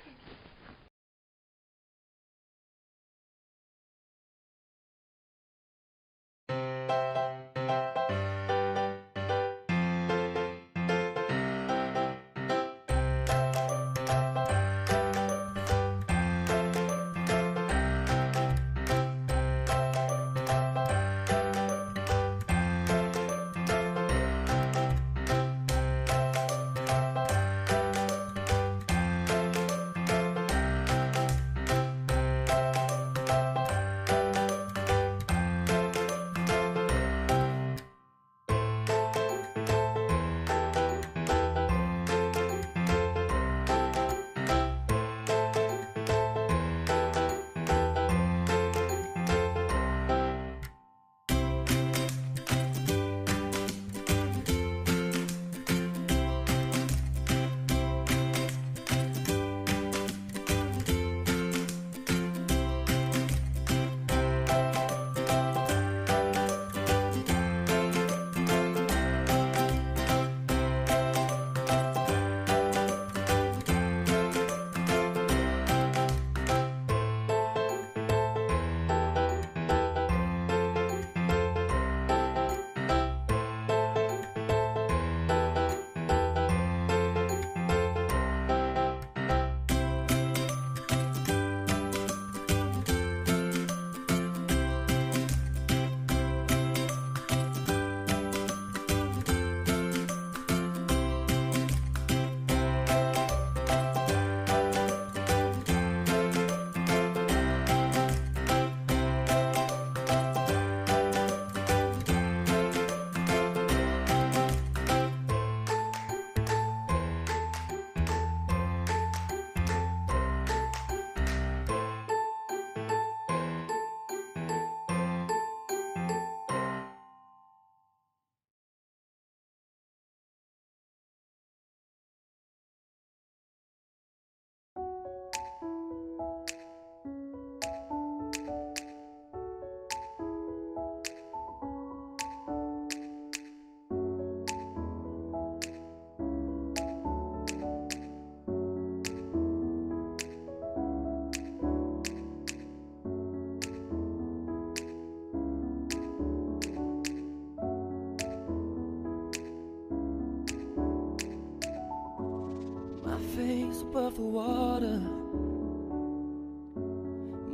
above the water.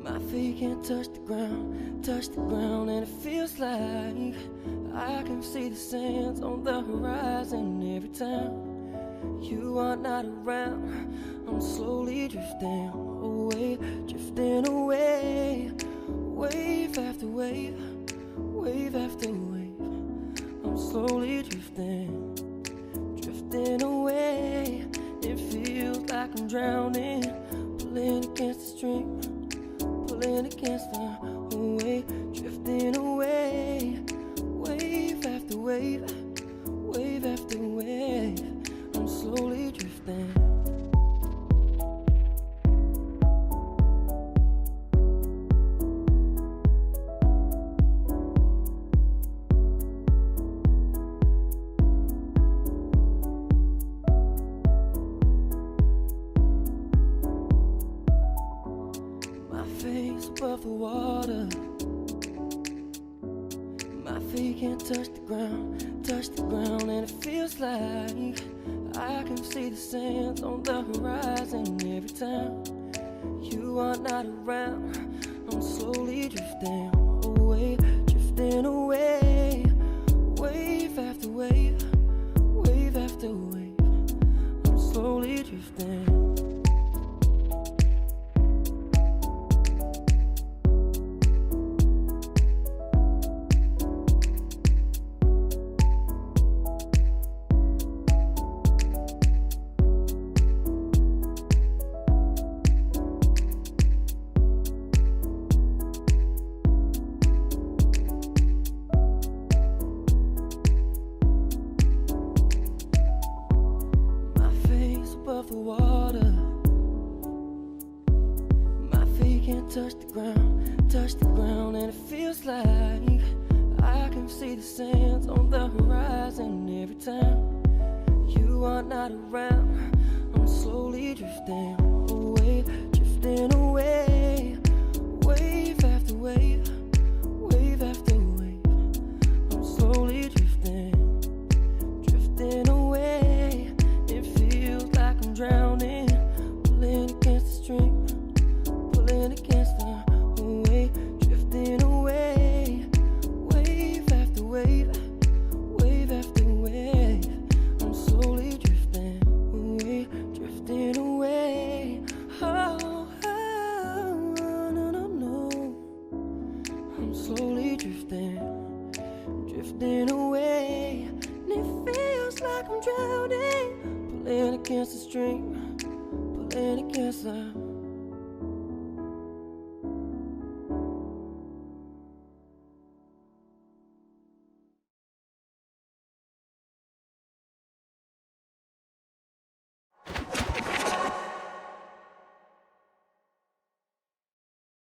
My feet can't touch the ground, and it feels like I can see the sands on the horizon every time you are not around. I'm slowly drifting away, wave after wave, wave after wave. I'm slowly drifting away. It feels like I'm drowning, pulling against the stream, pulling against the wave, drifting away, wave after wave, wave after wave. I'm slowly drifting. Face above the water. My feet can't touch the ground, and it feels like I can see the sands on the horizon every time you are not around. I'm slowly drifting away, wave after wave, wave after wave. I'm slowly drifting. Above the water. My feet can't touch the ground, and it feels like I can see the sands on the horizon every time you are not around. I'm slowly drifting away, wave after wave, wave after wave. I'm slowly drifting away. It feels like I'm drowning, pulling against the stream, pulling against the wave, drifting away, wave after wave, wave after wave. I'm slowly drifting away, drifting away. Oh, oh, no, no, no. I'm slowly drifting away, and it feels like I'm drowning, pulling against the stream, pulling against the